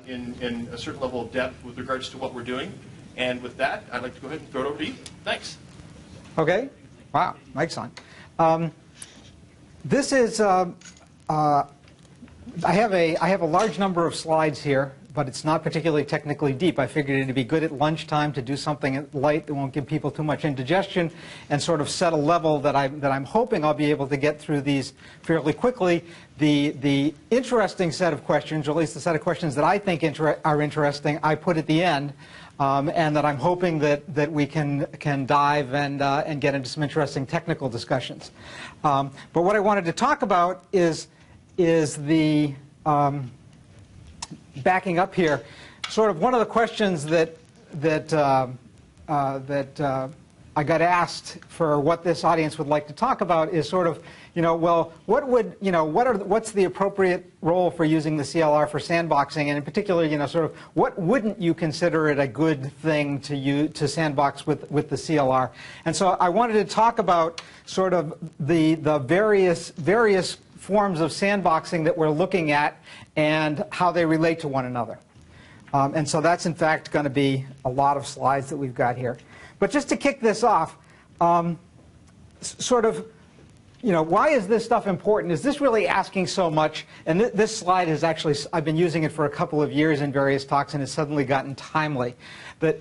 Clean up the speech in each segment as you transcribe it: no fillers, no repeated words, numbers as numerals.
in a certain level of depth with regards to what we're doing. And with that, I'd like to go ahead and throw it over to you. Thanks. Okay. Wow. Mic's on. This is I have a large number of slides here, but it's not particularly technically deep. I figured it'd be good at lunchtime to do something light that won't give people too much indigestion and sort of set a level that I'm hoping I'll be able to get through these fairly quickly. The interesting set of questions, or at least the set of questions that I think are interesting, I put at the end, and that I'm hoping that we can dive and get into some interesting technical discussions. But what I wanted to talk about is the backing up here. Sort of one of the questions that I got asked for what this audience would like to talk about is sort of, well, what's the appropriate role for using the CLR for sandboxing, and in particular, sort of what wouldn't you consider it a good thing to sandbox with the CLR? And so I wanted to talk about sort of the various forms of sandboxing that we're looking at and how they relate to one another. And so that's, in fact, going to be a lot of slides that we've got here. But just to kick this off, sort of, why is this stuff important? Is this really asking so much? And this slide is actually, I've been using it for a couple of years in various talks, and it's suddenly gotten timely. That,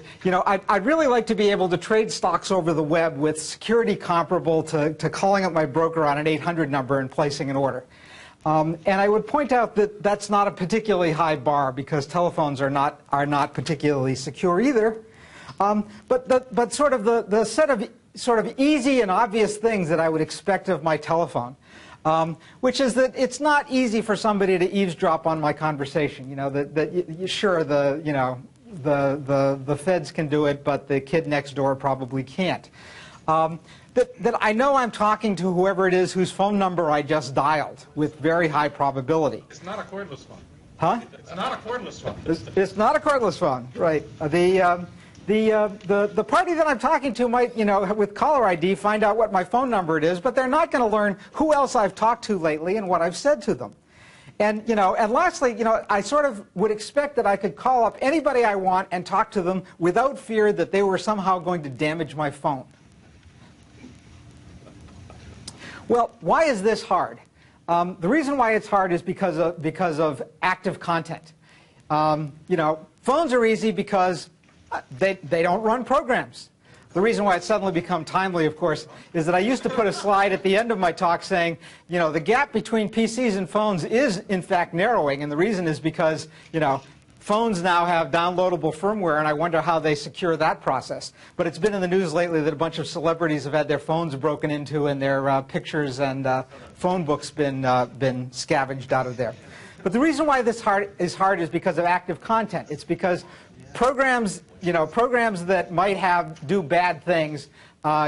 I'd really like to be able to trade stocks over the web with security comparable to calling up my broker on an 800 number and placing an order. And I would point out that that's not a particularly high bar, because telephones are not particularly secure either. But sort of the set of sort of easy and obvious things that I would expect of my telephone, which is that it's not easy for somebody to eavesdrop on my conversation. Sure, the feds can do it, but the kid next door probably can't. That I know I'm talking to whoever it is whose phone number I just dialed with very high probability. It's not a cordless phone. Huh? It's not a cordless phone. It's not a cordless phone, right? The party that I'm talking to might, with caller ID, find out what my phone number it is, but they're not going to learn who else I've talked to lately and what I've said to them. And, and lastly, I sort of would expect that I could call up anybody I want and talk to them without fear that they were somehow going to damage my phone. Well, why is this hard? The reason why it's hard is because of active content. Phones are easy because they don't run programs. The reason why it's suddenly become timely, of course, is that I used to put a slide at the end of my talk saying, the gap between PCs and phones is, in fact, narrowing. And the reason is because, phones now have downloadable firmware, and I wonder how they secure that process. But it's been in the news lately that a bunch of celebrities have had their phones broken into and their pictures and phone books been scavenged out of there. But the reason why this is hard is because of active content. It's because programs, programs that might do bad things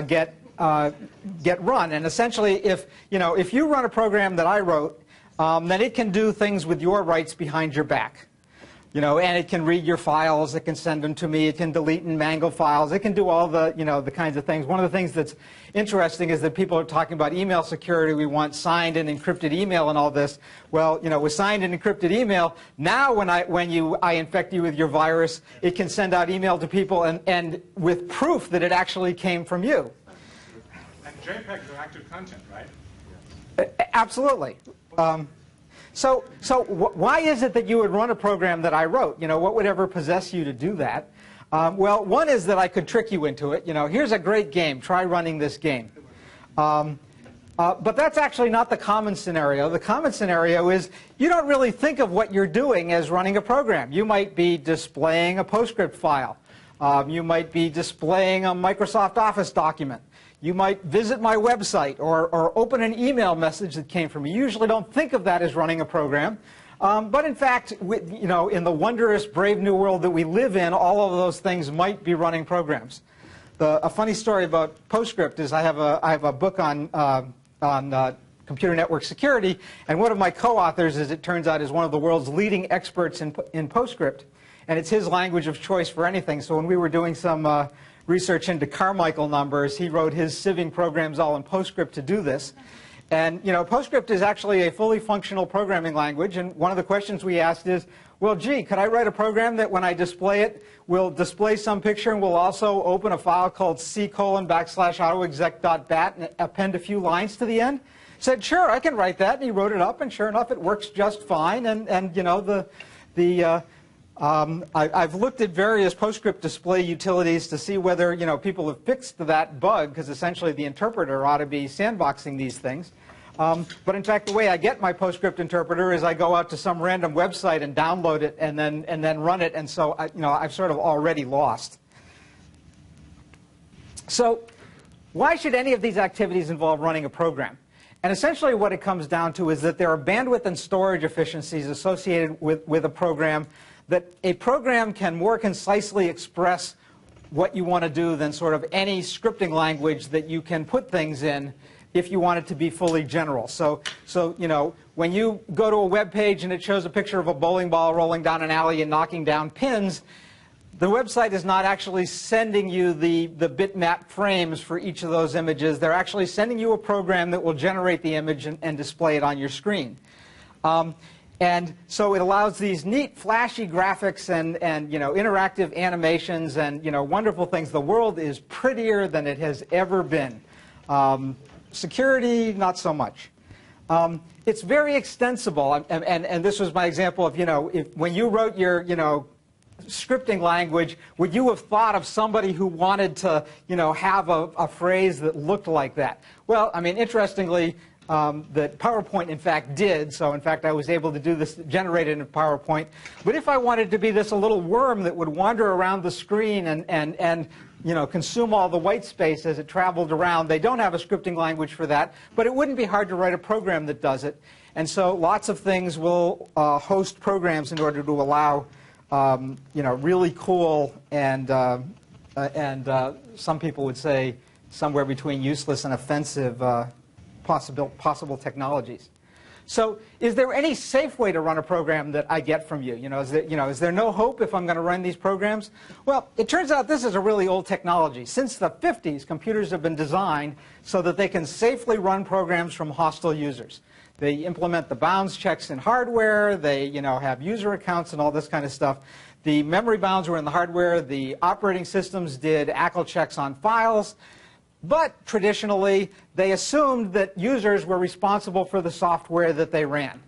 get run. And essentially, if you run a program that I wrote, then it can do things with your rights behind your back. And it can read your files, it can send them to me, it can delete and mangle files, it can do all the, the kinds of things. One of the things that's interesting is that people are talking about email security. We want signed and encrypted email and all this. Well, with signed and encrypted email, now when I infect you with your virus, it can send out email to people and with proof that it actually came from you. And JPEGs are active content, right? Absolutely. So why is it that you would run a program that I wrote? What would ever possess you to do that? Well, one is that I could trick you into it. Here's a great game. Try running this game. But that's actually not the common scenario. The common scenario is you don't really think of what you're doing as running a program. You might be displaying a PostScript file. You might be displaying a Microsoft Office document. You might visit my website or open an email message that came from me. You usually don't think of that as running a program. But in fact, in the wondrous, brave new world that we live in, all of those things might be running programs. A funny story about PostScript is I have a book on computer network security, and one of my co-authors, as it turns out, is one of the world's leading experts in PostScript. And it's his language of choice for anything. So when we were doing some research into Carmichael numbers, he wrote his sieving programs all in PostScript to do this. And PostScript is actually a fully functional programming language, and one of the questions we asked is, well, gee, could I write a program that when I display it will display some picture and will also open a file called c:\autoexec.bat and append a few lines to the end? Said, sure, I can write that, and he wrote it up, and sure enough, it works just fine. And I've looked at various PostScript display utilities to see whether people have fixed that bug, because essentially the interpreter ought to be sandboxing these things. But in fact, the way I get my PostScript interpreter is I go out to some random website and download it and then run it, and so I've sort of already lost. So why should any of these activities involve running a program? And essentially what it comes down to is that there are bandwidth and storage efficiencies associated with a program, that a program can more concisely express what you want to do than sort of any scripting language that you can put things in if you want it to be fully general. So when you go to a web page and it shows a picture of a bowling ball rolling down an alley and knocking down pins, the website is not actually sending you the bitmap frames for each of those images. They're actually sending you a program that will generate the image and display it on your screen. And so it allows these neat, flashy graphics and interactive animations and wonderful things. The world is prettier than it has ever been. Security, not so much. It's very extensible, and this was my example of when you wrote your scripting language, would you have thought of somebody who wanted to have a phrase that looked like that? Well, I mean, interestingly, that PowerPoint in fact did. So in fact I was able to do this, generate it in PowerPoint. But if I wanted to be this a little worm that would wander around the screen and consume all the white space as it traveled around, they don't have a scripting language for that. But it wouldn't be hard to write a program that does it. And so lots of things will host programs in order to allow really cool and some people would say somewhere between useless and offensive possible technologies. So is there any safe way to run a program that I get from you? Is there no hope if I'm going to run these programs? Well, it turns out this is a really old technology. Since the 50s, computers have been designed so that they can safely run programs from hostile users. They implement the bounds checks in hardware. They have user accounts and all this kind of stuff. The memory bounds were in the hardware. The operating systems did ACL checks on files. But traditionally, they assumed that users were responsible for the software that they ran.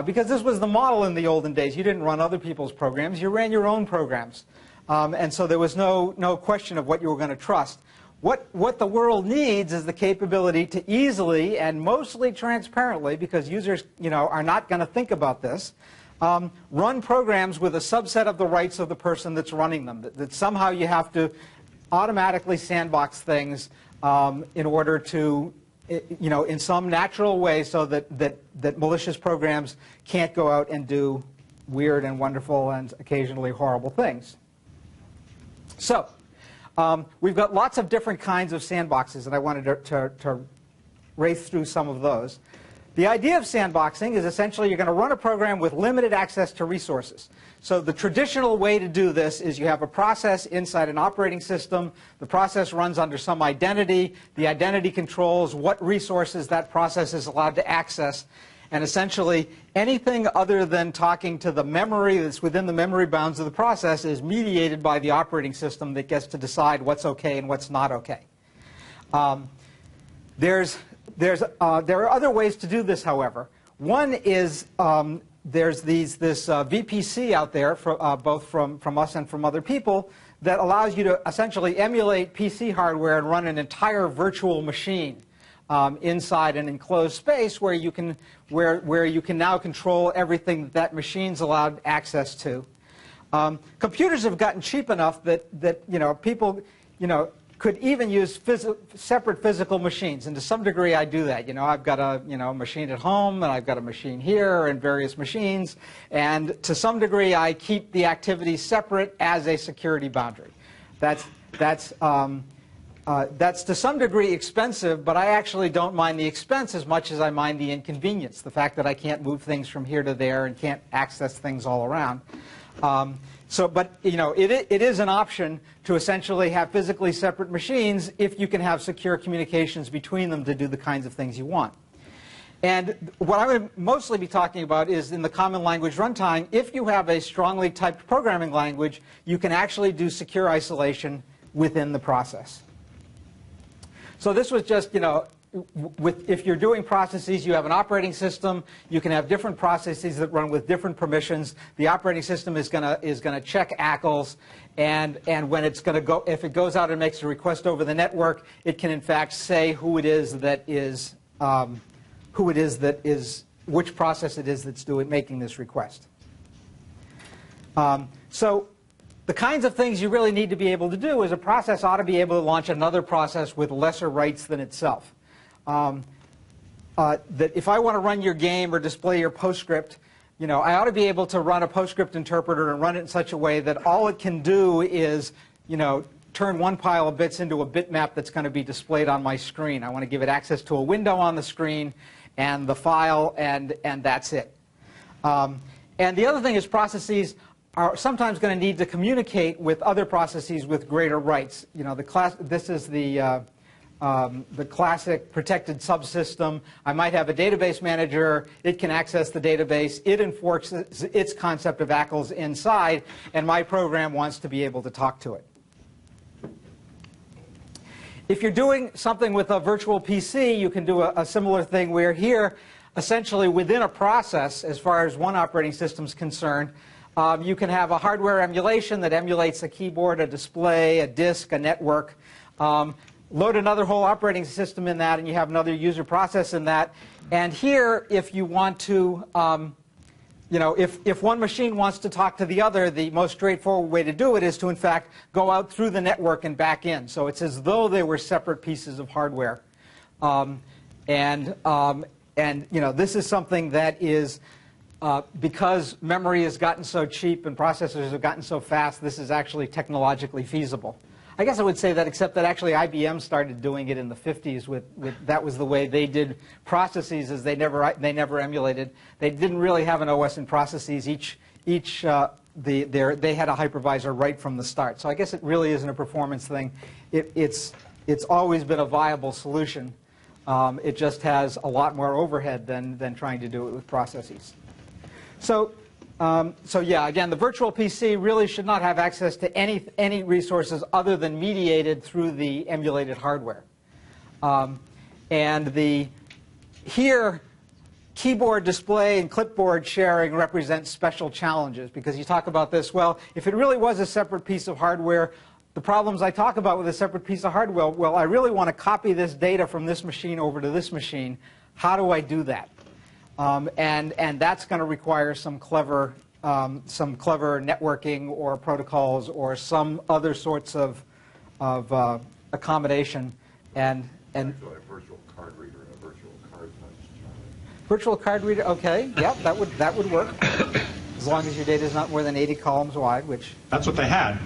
Because this was the model in the olden days. You didn't run other people's programs. You ran your own programs. And so there was no question of what you were going to trust. What the world needs is the capability to easily and mostly transparently, because users are not going to think about this, run programs with a subset of the rights of the person that's running them. That somehow you have to automatically sandbox things in order to, in some natural way so that malicious programs can't go out and do weird and wonderful and occasionally horrible things. So we've got lots of different kinds of sandboxes, and I wanted to race through some of those. The idea of sandboxing is essentially you're going to run a program with limited access to resources. So the traditional way to do this is you have a process inside an operating system. The process runs under some identity. The identity controls what resources that process is allowed to access. And essentially, anything other than talking to the memory that's within the memory bounds of the process is mediated by the operating system that gets to decide what's OK and what's not OK. There are other ways to do this, however. One is there's this VPC out there, both from us and from other people, that allows you to essentially emulate PC hardware and run an entire virtual machine inside an enclosed space where you can now control everything that machine's allowed access to. Computers have gotten cheap enough that people could even use separate physical machines, and to some degree I do that. I've got a machine at home, and I've got a machine here, and various machines, and to some degree I keep the activities separate as a security boundary. That's to some degree expensive, but I actually don't mind the expense as much as I mind the inconvenience, the fact that I can't move things from here to there and can't access things all around. But it is an option to essentially have physically separate machines if you can have secure communications between them to do the kinds of things you want. And what I'm going to mostly be talking about is in the common language runtime, if you have a strongly typed programming language, you can actually do secure isolation within the process. So this was just, if you're doing processes, you have an operating system, you can have different processes that run with different permissions. The operating system is going to check ACLs, and when it's going to go, if it goes out and makes a request over the network, it can in fact say who it is that is which process it is that's making this request. So the kinds of things you really need to be able to do is a process ought to be able to launch another process with lesser rights than itself. That if I want to run your game or display your PostScript, I ought to be able to run a PostScript interpreter and run it in such a way that all it can do is, turn one pile of bits into a bitmap that's going to be displayed on my screen. I want to give it access to a window on the screen and the file, and that's it. And the other thing is processes are sometimes going to need to communicate with other processes with greater rights. This is the classic protected subsystem. I might have a database manager. It can access the database. It enforces its concept of ACLs inside, and my program wants to be able to talk to it. If you're doing something with a virtual PC, you can do a similar thing where here, essentially within a process, as far as one operating system is concerned, you can have a hardware emulation that emulates a keyboard, a display, a disk, a network. Load another whole operating system in that, and you have another user process in that. And here, if you want to, if one machine wants to talk to the other, the most straightforward way to do it is to, in fact, go out through the network and back in. So it's as though they were separate pieces of hardware. This is something that is, because memory has gotten so cheap and processors have gotten so fast, this is actually technologically feasible. I guess I would say that, except that actually IBM started doing it in the 50s. That was the way they did processes, is they never emulated. They didn't really have an OS in processes. They had a hypervisor right from the start. So I guess it really isn't a performance thing. It's always been a viable solution. It just has a lot more overhead than trying to do it with processes. So yeah, again, the virtual PC really should not have access to any resources other than mediated through the emulated hardware. Here, keyboard display and clipboard sharing represent special challenges, because you talk about this, well, if it really was a separate piece of hardware, the problems I talk about with a separate piece of hardware, well, I really want to copy this data from this machine over to this machine. How do I do that? And that's going to require some clever networking or protocols or some other sorts of accommodation. And actually, a virtual card reader and a virtual card punch. Virtual card reader, okay, yep, that would work, as long as your data is not more than 80 columns wide, which. That's what they had.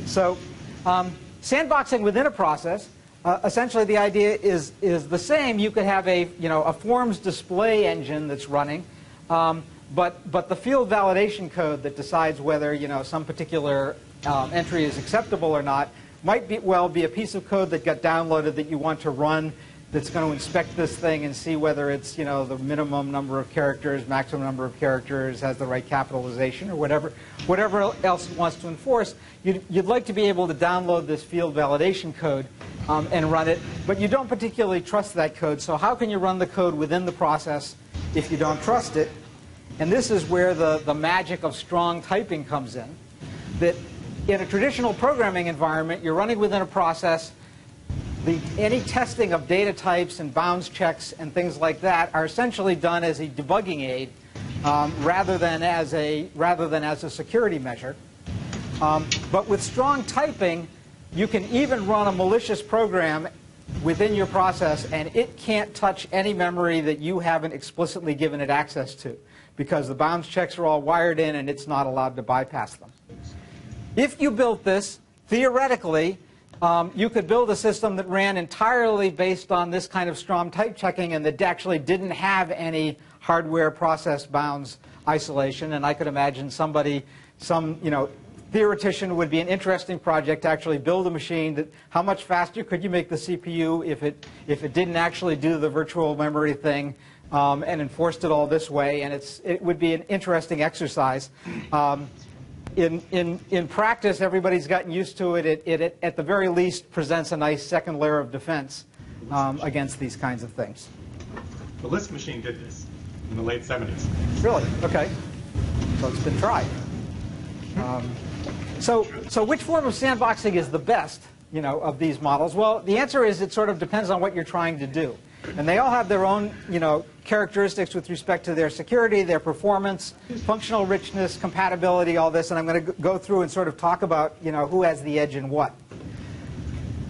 So, sandboxing within a process. Essentially, the idea is the same. You could have a forms display engine that's running, but the field validation code that decides whether some particular entry is acceptable or not might be a piece of code that got downloaded that you want to run, that's going to inspect this thing and see whether it's the minimum number of characters, maximum number of characters, has the right capitalization, or whatever else it wants to enforce. You'd like to be able to download this field validation code and run it, but you don't particularly trust that code. So how can you run the code within the process if you don't trust it? And this is where the magic of strong typing comes in. That in a traditional programming environment, you're running within a process. Any testing of data types and bounds checks and things like that are essentially done as a debugging aid rather than as a security measure. But with strong typing, you can even run a malicious program within your process, and it can't touch any memory that you haven't explicitly given it access to, because the bounds checks are all wired in, and it's not allowed to bypass them. If you built this, theoretically, you could build a system that ran entirely based on this kind of strong type checking and that actually didn't have any hardware process bounds isolation. And I could imagine theoretician would be an interesting project to actually build a machine that how much faster could you make the CPU if it didn't actually do the virtual memory thing and enforced it all this way, and it would be an interesting exercise. In practice, everybody's gotten used to it. It at the very least presents a nice second layer of defense against these kinds of things. The Lisp machine did this in the late 70s. Really? Okay. So it's been tried. So which form of sandboxing is the best, of these models? Well, the answer is it sort of depends on what you're trying to do. And they all have their own, characteristics with respect to their security, their performance, functional richness, compatibility, all this. And I'm going to go through and sort of talk about, who has the edge in what.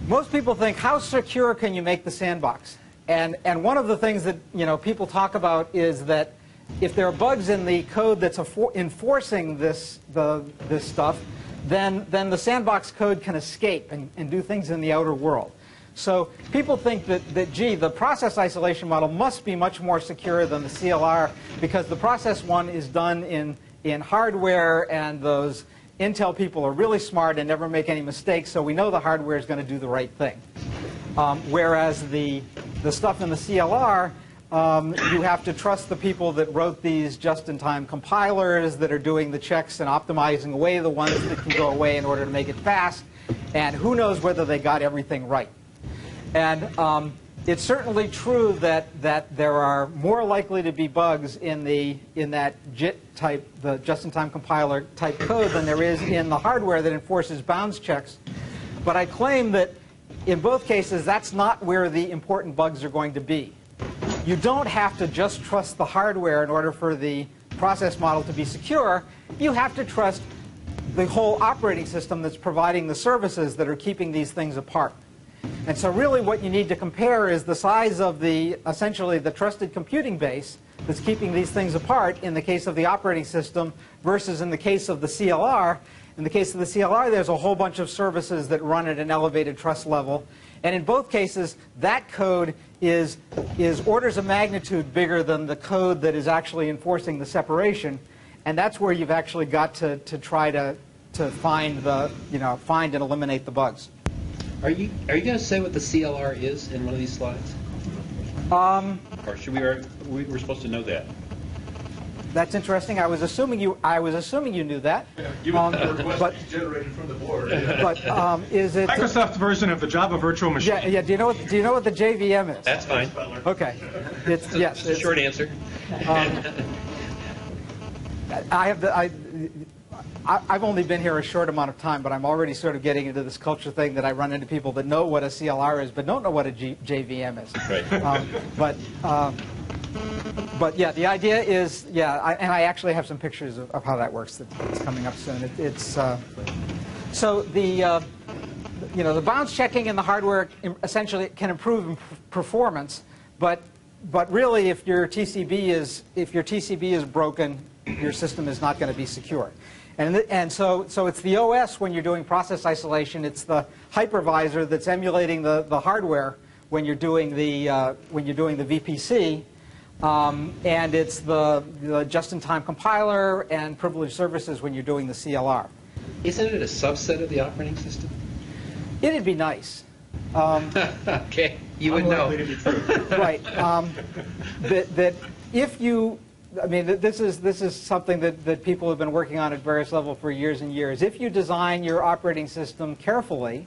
Most people think, how secure can you make the sandbox? And one of the things that, people talk about is that if there are bugs in the code that's enforcing this stuff, then the sandbox code can escape and do things in the outer world. So people think that, gee, the process isolation model must be much more secure than the CLR because the process one is done in hardware, and those Intel people are really smart and never make any mistakes, so we know the hardware is going to do the right thing. Whereas the stuff in the CLR, you have to trust the people that wrote these just-in-time compilers that are doing the checks and optimizing away the ones that can go away in order to make it fast, and who knows whether they got everything right. And it's certainly true that there are more likely to be bugs in that JIT type, the just-in-time compiler type code, than there is in the hardware that enforces bounds checks. But I claim that in both cases, that's not where the important bugs are going to be. You don't have to just trust the hardware in order for the process model to be secure. You have to trust the whole operating system that's providing the services that are keeping these things apart. And so really what you need to compare is the size of essentially the trusted computing base that's keeping these things apart in the case of the operating system versus in the case of the CLR. In the case of the CLR, there's a whole bunch of services that run at an elevated trust level. And in both cases, that code is orders of magnitude bigger than the code that is actually enforcing the separation. And that's where you've actually got to try to find find and eliminate the bugs. Are you going to say what the CLR is in one of these slides? Or should we're supposed to know that? That's interesting. I was assuming you knew that. Given the request generated from the board. But is it Microsoft's version of the Java virtual machine. Yeah. Do you know what the JVM is? That's fine. Okay. Yes. It's a short answer. I've only been here a short amount of time, but I'm already sort of getting into this culture thing that I run into people that know what a CLR is, but don't know what a JVM is. Right. But yeah, the idea is, and I actually have some pictures of how that works that's coming up soon. So the bounds checking in the hardware essentially can improve performance, but really if your TCB is broken, your system is not going to be secure. And so it's the OS when you're doing process isolation. It's the hypervisor that's emulating the hardware when you're doing the VPC, and it's the just-in-time compiler and privileged services when you're doing the CLR. Isn't it a subset of the operating system? It'd be nice. Okay, you would know. Unlikely to be true. Right. That if you, this is something that people have been working on at various levels for years and years. If you design your operating system carefully,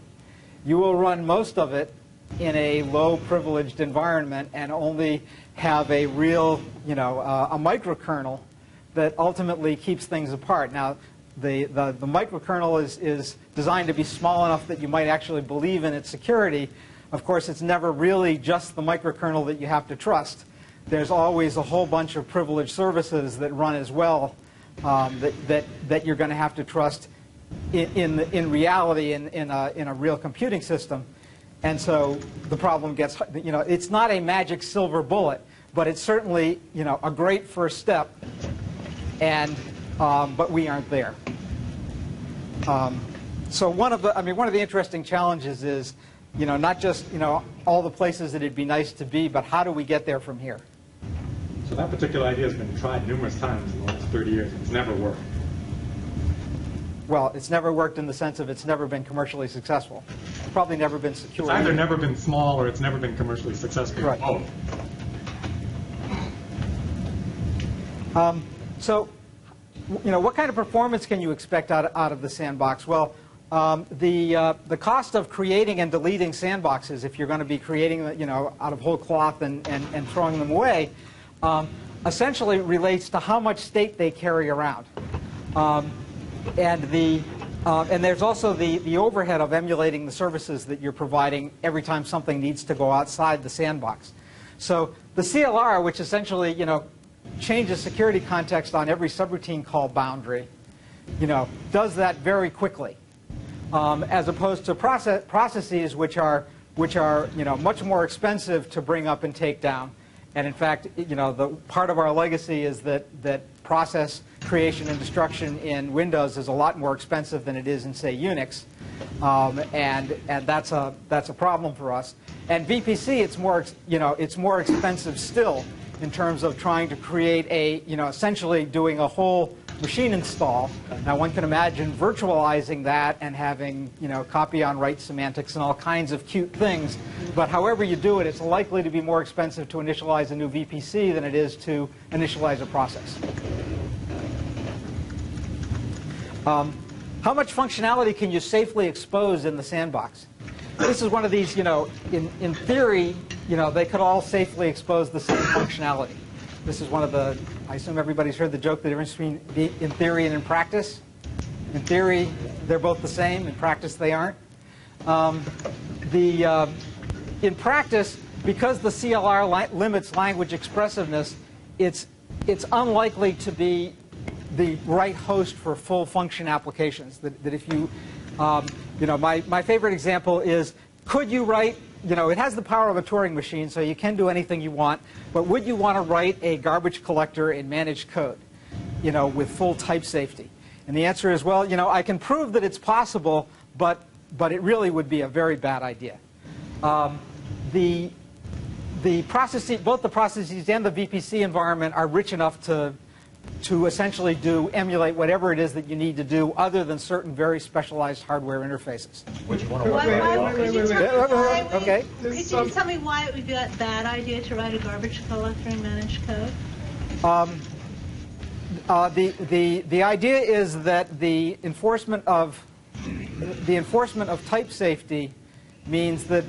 you will run most of it in a low-privileged environment and only have a real, a microkernel that ultimately keeps things apart. Now, the microkernel is designed to be small enough that you might actually believe in its security. Of course, it's never really just the microkernel that you have to trust. There's always a whole bunch of privileged services that run as well that you're going to have to trust in reality in a real computing system. And so the problem gets, it's not a magic silver bullet, but it's certainly, a great first step. And but we aren't there. So one of the interesting challenges is, not just all the places that it'd be nice to be, but how do we get there from here? So that particular idea has been tried numerous times in the last 30 years. It's never worked. well, it's never worked in the sense of it's never been commercially successful. It's probably never been secure. It's either never been small or it's never been commercially successful. Right. Oh. So, what kind of performance can you expect out of the sandbox? Well, the cost of creating and deleting sandboxes, if you're going to be creating, out of whole cloth and throwing them away, essentially relates to how much state they carry around. And there's also the overhead of emulating the services that you're providing every time something needs to go outside the sandbox. So the CLR, which essentially, changes security context on every subroutine call boundary, does that very quickly, as opposed to processes which are much more expensive to bring up and take down. And in fact, the part of our legacy is that process creation and destruction in Windows is a lot more expensive than it is in, say, Unix, and that's a problem for us. And VPC, it's more expensive still in terms of trying to create essentially doing a whole machine install. Now, one can imagine virtualizing that and having, copy on write semantics and all kinds of cute things. But however you do it, it's likely to be more expensive to initialize a new VPC than it is to initialize a process. How much functionality can you safely expose in the sandbox? This is one of these, in theory, they could all safely expose the same functionality. This is one of the, I assume everybody's heard the joke, the difference between in theory and in practice. In theory, they're both the same. In practice, they aren't. In practice, because the CLR limits language expressiveness, it's unlikely to be the right host for full function applications. That if you, my favorite example is, could you write, it has the power of a Turing machine, so you can do anything you want, but would you want to write a garbage collector in managed code, with full type safety? And the answer is, well, I can prove that it's possible, but it really would be a very bad idea. The processes, both the processes and the VPC environment are rich enough to essentially emulate whatever it is that you need to do, other than certain very specialized hardware interfaces. Which one? Could you Okay. tell me why it would be a bad idea to write a garbage collector in managed code? The idea is that the enforcement of type safety means that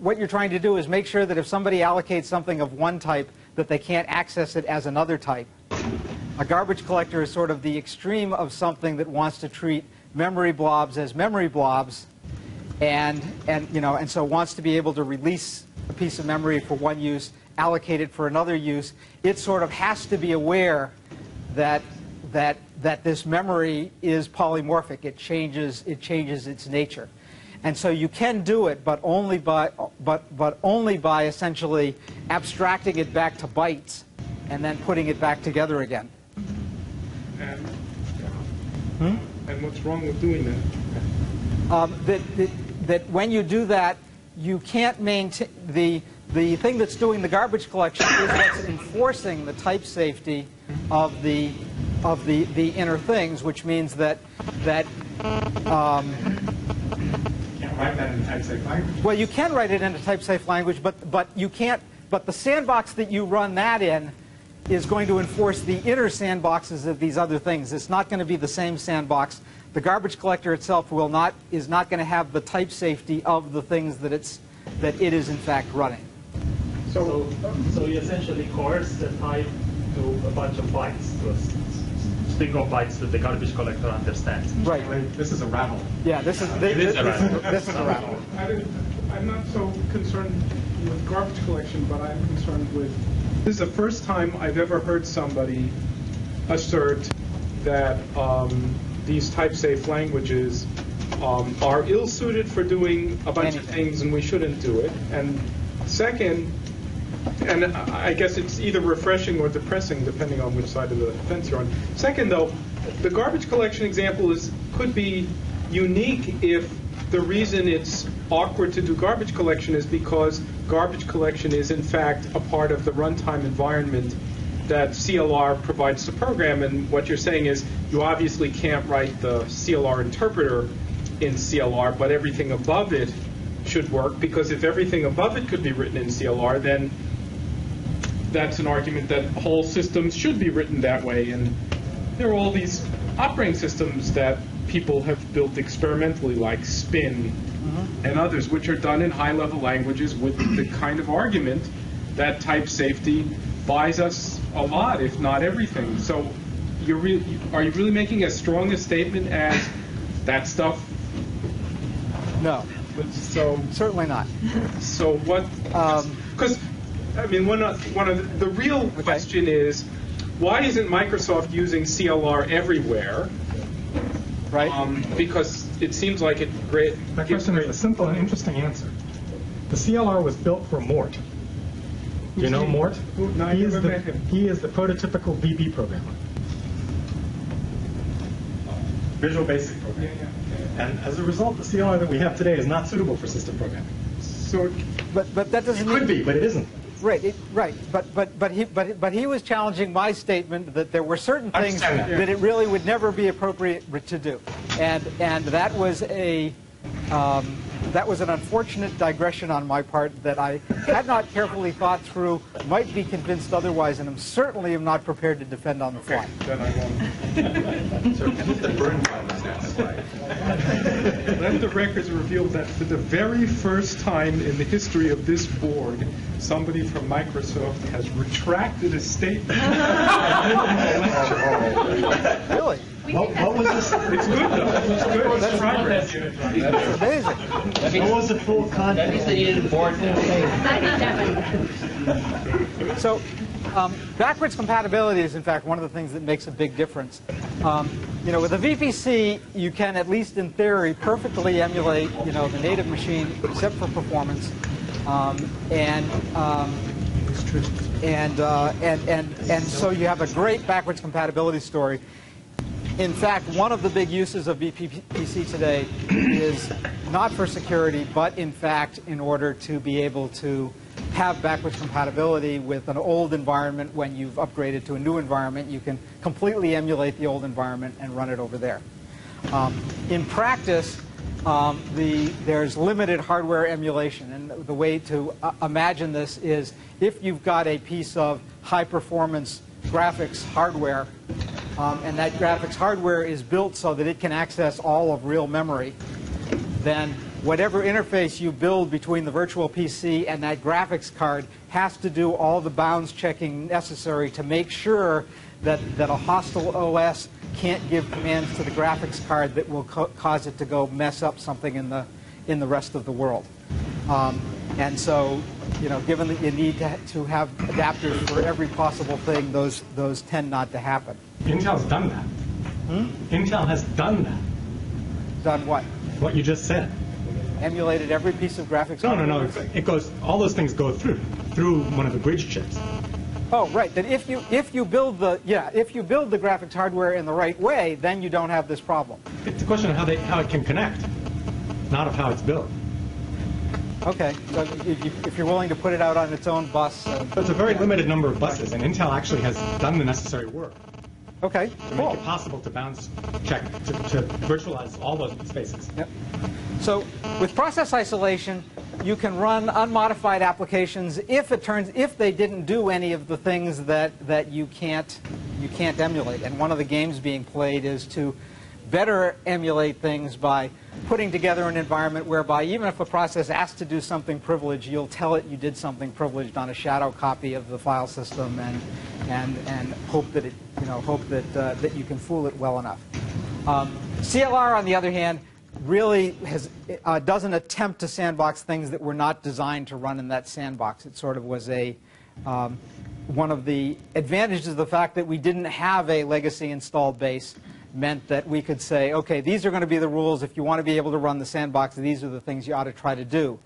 what you're trying to do is make sure that if somebody allocates something of one type, that they can't access it as another type. A garbage collector is sort of the extreme of something that wants to treat memory blobs as memory blobs, and so wants to be able to release a piece of memory for one use, allocate it for another use. It sort of has to be aware that this memory is polymorphic. It changes its nature. And so you can do it, but only by essentially abstracting it back to bytes and then putting it back together again. And what's wrong with doing that? That when you do that, you can't maintain the thing that's doing the garbage collection is what's enforcing the type safety of the inner things, which means that Write that in type-safe language. well, you can write it in a type-safe language, but you can't. But the sandbox that you run that in is going to enforce the inner sandboxes of these other things. It's not going to be the same sandbox. The garbage collector itself is not going to have the type safety of the things that it is in fact running. So you essentially coerce the type to a bunch of bytes, to a string of bytes that the garbage collector understands. Right. This is a rattle. Yeah. This is a rattle. I'm not so concerned with garbage collection, but I'm concerned with. This is the first time I've ever heard somebody assert that these type-safe languages are ill-suited for doing a bunch of things, and we shouldn't do it. And second, and I guess it's either refreshing or depressing, depending on which side of the fence you're on. Second, though, the garbage collection example could be unique if the reason it's awkward to do garbage collection is because garbage collection is, in fact, a part of the runtime environment that CLR provides to program, and what you're saying is you obviously can't write the CLR interpreter in CLR, but everything above it should work, because if everything above it could be written in CLR, then that's an argument that whole systems should be written that way. And there are all these operating systems that people have built experimentally, like Spin and others, which are done in high-level languages with the kind of argument that type safety buys us a lot, if not everything. So are you really making as strong a statement as that stuff? No. So Certainly not. So what? Because I mean, one of the real question is, why isn't Microsoft using CLR everywhere? Right. Because it seems like it great. My question is a simple and interesting answer. The CLR was built for Mort. Do you know Mort? No, I never met him. He is the prototypical VB programmer. Visual Basic programmer. And as a result, the CLR that we have today is not suitable for system programming. So, But that doesn't It could be, but it isn't. Right, right. But he was challenging my statement that there were certain things that it really would never be appropriate to do, and that was an unfortunate digression on my part that I had not carefully thought through, might be convinced otherwise, and certainly am not prepared to defend on the fly. then I won't. So the burn time is now slide. Let the records reveal that for the very first time in the history of this board, somebody from Microsoft has retracted a statement. Really? What was this? It's good, though. It's good. It's progress. That's amazing. What was the full content? That means they needed a board. So, backwards compatibility is, in fact, one of the things that makes a big difference. With a VPC, you can, at least in theory, perfectly emulate, the native machine, except for performance, and so you have a great backwards compatibility story. In fact, one of the big uses of VPC today is not for security, but in fact, in order to be able to have backwards compatibility with an old environment. When you've upgraded to a new environment, you can completely emulate the old environment and run it over there. In practice, there's limited hardware emulation, and the way to imagine this is if you've got a piece of high-performance graphics hardware, and that graphics hardware is built so that it can access all of real memory, then whatever interface you build between the virtual PC and that graphics card has to do all the bounds checking necessary to make sure that a hostile OS can't give commands to the graphics card that will cause it to go mess up something in the rest of the world. And so, given that you need to have adapters for every possible thing, those tend not to happen. Intel's done that. Intel has done that. Done what? What you just said. Emulated every piece of graphics. No. It goes. All those things go through one of the bridge chips. Oh, right. Then if you build the graphics hardware in the right way, then you don't have this problem. It's a question of how it can connect, not of how it's built. Okay. So if you're willing to put it out on its own bus. But it's a very limited number of buses, and Intel actually has done the necessary work Okay. to make it possible to bounce check, to virtualize all those spaces. Yep. So with process isolation, you can run unmodified applications if they didn't do any of the things that you can't emulate. And one of the games being played is to better emulate things by putting together an environment whereby even if a process asks to do something privileged, you'll tell it you did something privileged on a shadow copy of the file system, and hope that that you can fool it well enough. CLR, on the other hand, really doesn't attempt to sandbox things that were not designed to run in that sandbox. It sort of was one of the advantages of the fact that we didn't have a legacy installed base meant that we could say, okay, these are going to be the rules. If you want to be able to run the sandbox, these are the things you ought to try to do.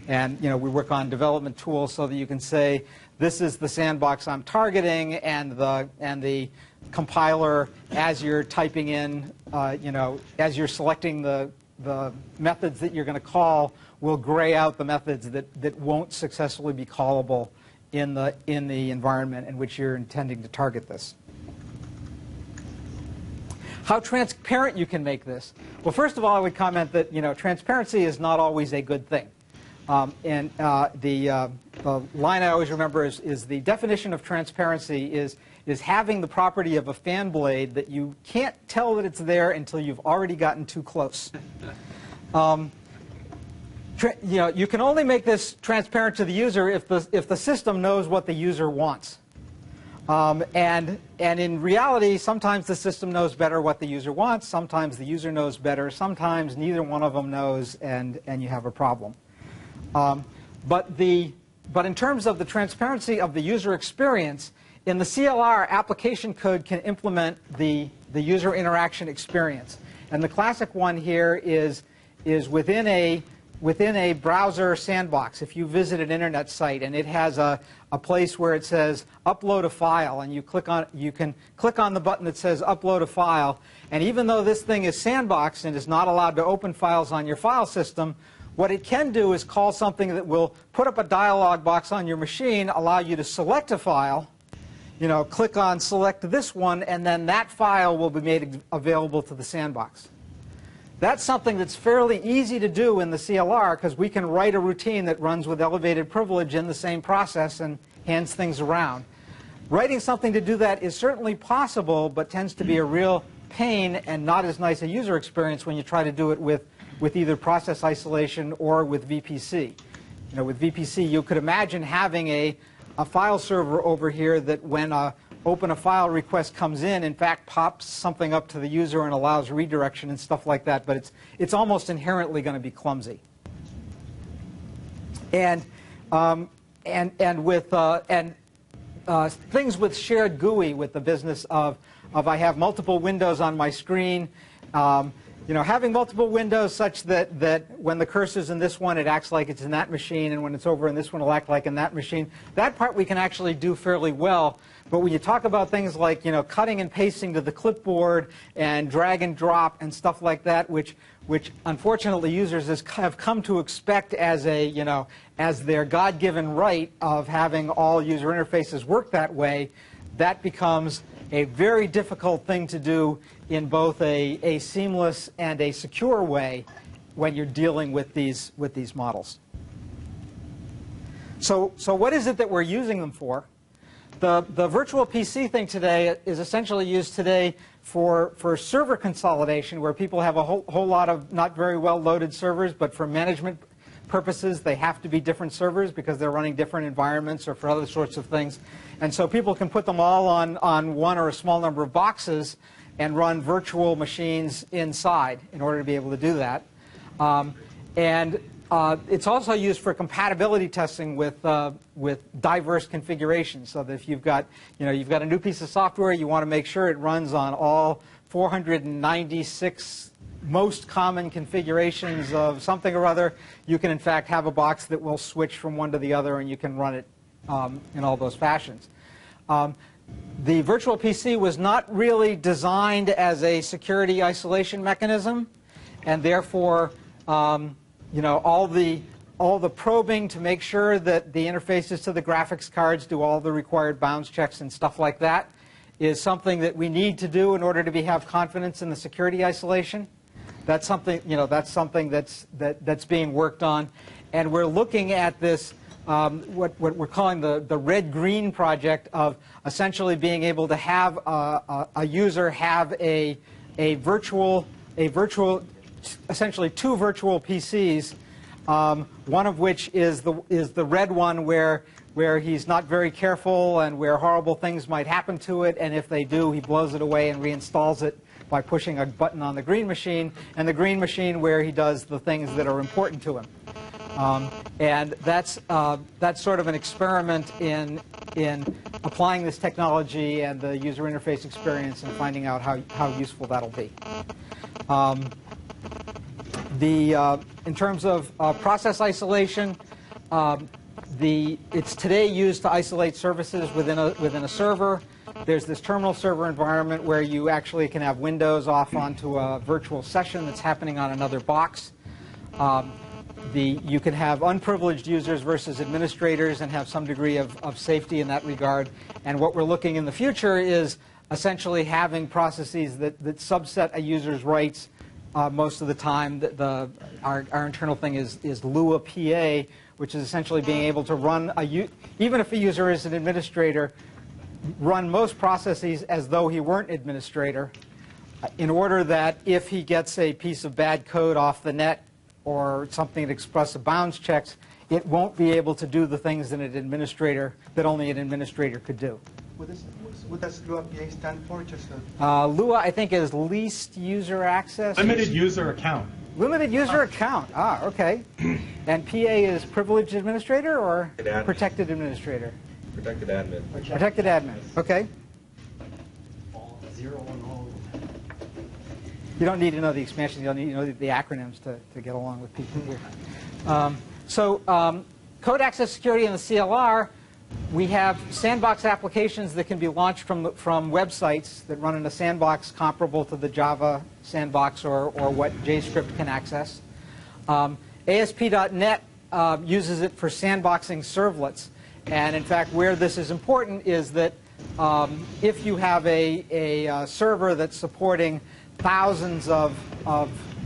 And we work on development tools so that you can say, this is the sandbox I'm targeting, and the compiler, as you're typing in, as you're selecting the methods that you're going to call, will gray out the methods that won't successfully be callable in the environment in which you're intending to target this. How transparent you can make this? Well, first of all, I would comment that transparency is not always a good thing. The line I always remember is the definition of transparency is having the property of a fan blade that you can't tell that it's there until you've already gotten too close. You can only make this transparent to the user if the system knows what the user wants. And in reality, sometimes the system knows better what the user wants. Sometimes the user knows better. Sometimes neither one of them knows, and you have a problem. But in terms of the transparency of the user experience, in the CLR, application code can implement the user interaction experience. And the classic one here is within a browser sandbox. If you visit an internet site and it has a place where it says upload a file, and you can click on the button that says upload a file, and even though this thing is sandboxed and is not allowed to open files on your file system, what it can do is call something that will put up a dialog box on your machine, allow you to select a file, click on select this one, and then that file will be made available to the sandbox. That's something that's fairly easy to do in the CLR because we can write a routine that runs with elevated privilege in the same process and hands things around. Writing something to do that is certainly possible, but tends to be a real pain and not as nice a user experience when you try to do it with either process isolation or with VPC. With VPC, you could imagine having a file server over here that when open a file request comes in fact, pops something up to the user and allows redirection and stuff like that. But it's almost inherently going to be clumsy. And with things with shared GUI, with the business of I have multiple windows on my screen. Having multiple windows such that when the cursor's in this one, it acts like it's in that machine, and when it's over in this one, it'll act like in that machine. That part we can actually do fairly well. But when you talk about things like cutting and pasting to the clipboard and drag and drop and stuff like that, which unfortunately users have come to expect as their God-given right of having all user interfaces work that way, that becomes a very difficult thing to do in both a seamless and a secure way when you're dealing with these models. So what is it that we're using them for? The virtual PC thing today is essentially used today for server consolidation, where people have a whole lot of not very well loaded servers, but for management purposes they have to be different servers because they're running different environments or for other sorts of things. And so people can put them all on one or a small number of boxes and run virtual machines inside in order to be able to do that. It's also used for compatibility testing with diverse configurations. So that if you've got a new piece of software, you want to make sure it runs on all 496 most common configurations of something or other, you can in fact have a box that will switch from one to the other, and you can run it in all those fashions. The virtual PC was not really designed as a security isolation mechanism, and therefore all the probing to make sure that the interfaces to the graphics cards do all the required bounds checks and stuff like that is something that we need to do in order to have confidence in the security isolation. That's something that's being worked on, and we're looking at this what we're calling the red-green project of essentially being able to have a user have a virtual essentially two virtual PCs, one of which is the red one where he's not very careful and where horrible things might happen to it, and if they do, he blows it away and reinstalls it by pushing a button on the green machine, and the green machine where he does the things that are important to him. And that's sort of an experiment in applying this technology and the user interface experience and finding out how useful that'll be. In terms of process isolation, it's today used to isolate services within a server. There's this terminal server environment where you actually can have windows off onto a virtual session that's happening on another box. You can have unprivileged users versus administrators and have some degree of safety in that regard. And what we're looking in the future is essentially having processes that subset a user's rights most of the time. Our internal thing is Lua PA, which is essentially being able to run, even if a user is an administrator, run most processes as though he weren't administrator, in order that if he gets a piece of bad code off the net or something that expressive bounds checks, it won't be able to do the things that only an administrator could do. What does Lua PA stand for? Lua, I think, is least user access. Limited user account. Limited user account. Ah, okay. And PA is privileged administrator or protected administrator? Protected admin. Protected admin. Okay. You don't need to know the expansions. You don't need to know the acronyms to get along with people here. Code access security in the CLR, we have sandbox applications that can be launched from websites that run in a sandbox comparable to the Java sandbox or what JScript can access. ASP.NET uses it for sandboxing servlets. And in fact, where this is important is that if you have a server that's supporting thousands of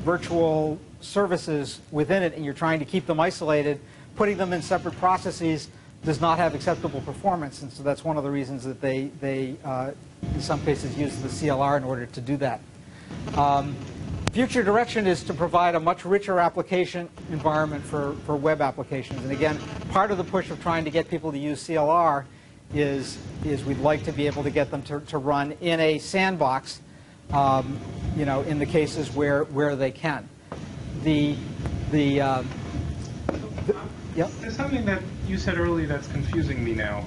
virtual services within it and you're trying to keep them isolated, putting them in separate processes does not have acceptable performance. And so that's one of the reasons that they in some cases, use the CLR in order to do that. Future direction is to provide a much richer application environment for web applications. And again, part of the push of trying to get people to use CLR is we'd like to be able to get them to run in a sandbox, in the cases where they can. There's something that you said earlier that's confusing me now.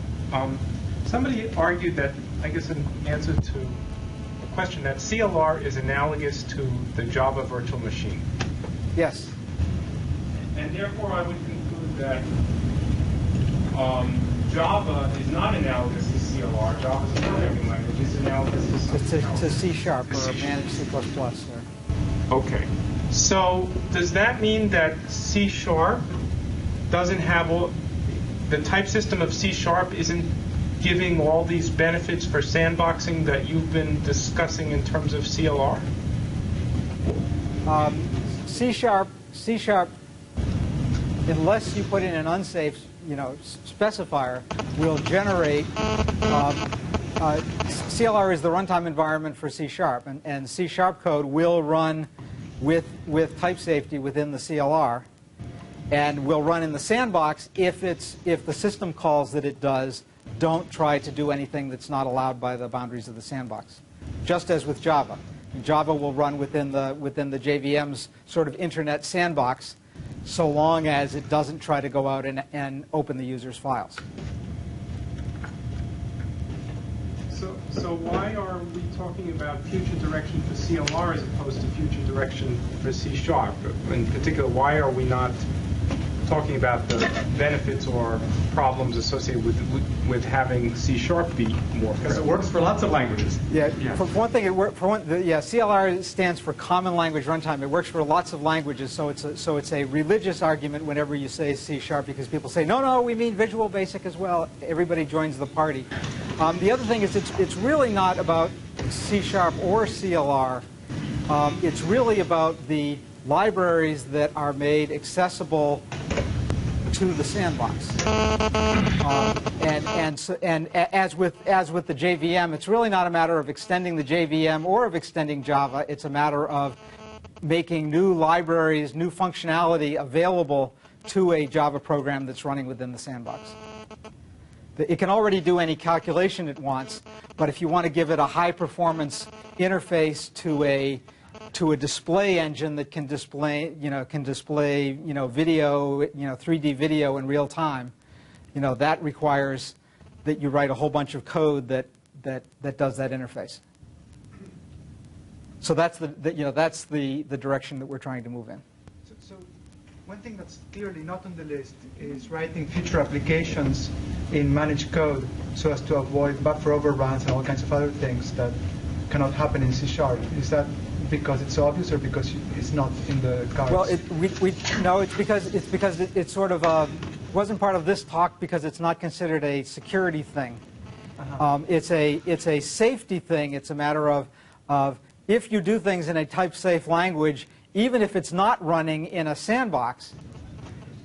Somebody argued that, I guess in answer to a question, that CLR is analogous to the Java virtual machine. Yes. And therefore, I would conclude that Java is not analogous to CLR. Java is a programming language. It's analogous to something else. To C# or managed C++. Okay. So does that mean that C# doesn't have the type system of C# isn't giving all these benefits for sandboxing that you've been discussing in terms of CLR? C#, unless you put in an unsafe, specifier, will generate. CLR is the runtime environment for C#, and C# code will run with type safety within the CLR, and will run in the sandbox if the system calls that it does don't try to do anything that's not allowed by the boundaries of the sandbox. Just as with Java. Java will run within the JVM's sort of internet sandbox so long as it doesn't try to go out and open the user's files. So why are we talking about future direction for CLR as opposed to future direction for C#? In particular, why are we not talking about the benefits or problems associated with having C# be more? Because it works for lots of languages. Yeah. For one thing, CLR stands for Common Language Runtime. It works for lots of languages, so it's a religious argument whenever you say C#, because people say, no, we mean Visual Basic as well. Everybody joins the party. The other thing is it's really not about C# or CLR. It's really about the libraries that are made accessible to the sandbox. And as with the JVM, it's really not a matter of extending the JVM or of extending Java. It's a matter of making new libraries, new functionality available to a Java program that's running within the sandbox. It can already do any calculation it wants, but if you want to give it a high-performance interface to a display engine that can display video, 3D video in real time, that requires that you write a whole bunch of code that does that interface. So that's the direction that we're trying to move in. So one thing that's clearly not on the list is writing future applications in managed code so as to avoid buffer overruns and all kinds of other things that cannot happen in C#. Is that because it's obvious or because it's not in the cards? Well, no, it's because it sort of wasn't part of this talk because it's not considered a security thing. It's a safety thing. It's a matter of if you do things in a type-safe language, even if it's not running in a sandbox,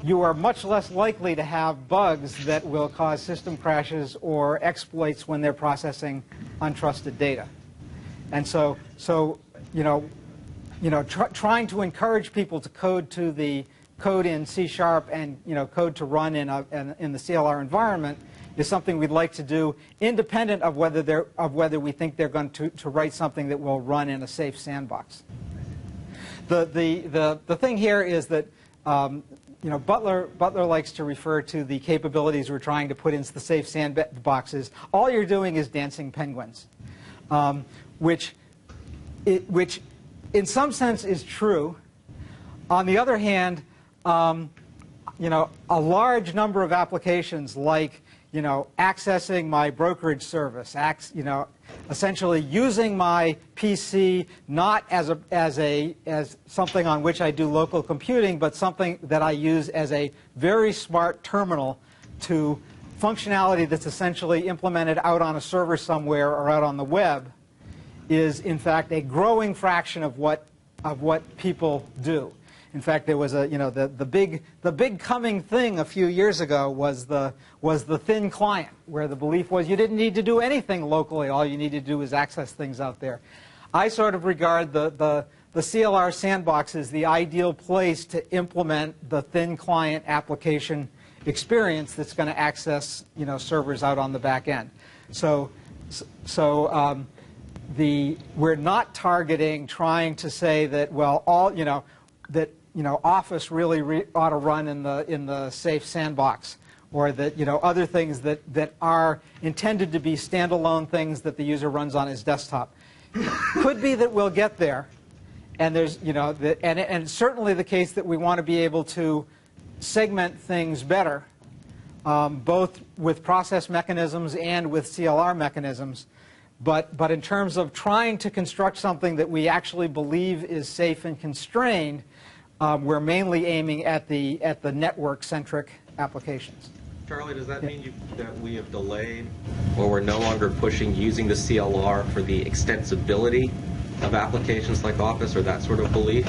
you are much less likely to have bugs that will cause system crashes or exploits when they're processing untrusted data. And so trying to encourage people to code to the code in C# and code to run in the CLR environment is something we'd like to do, independent of whether we think they're going to write something that will run in a safe sandbox. The thing here is that Butler likes to refer to the capabilities we're trying to put into the safe sandboxes. All you're doing is dancing penguins, which in some sense is true. On the other hand, a large number of applications like accessing my brokerage service, essentially using my PC not as something on which I do local computing, but something that I use as a very smart terminal to functionality that's essentially implemented out on a server somewhere or out on the web, is in fact a growing fraction of what people do. In fact, there was the big coming thing a few years ago was the thin client, where the belief was you didn't need to do anything locally. All you need to do is access things out there. I sort of regard the CLR sandbox as the ideal place to implement the thin client application experience that's going to access servers out on the back end. We're not targeting trying to say that Office really ought to run in the safe sandbox, or that other things that are intended to be standalone things that the user runs on his desktop. Could be that we'll get there, and there's and it's certainly the case that we want to be able to segment things better, both with process mechanisms and with CLR mechanisms. But in terms of trying to construct something that we actually believe is safe and constrained, we're mainly aiming at the network-centric applications. Charlie, does that mean that we have delayed, or we're no longer pushing using the CLR for the extensibility of applications like Office, or that sort of belief?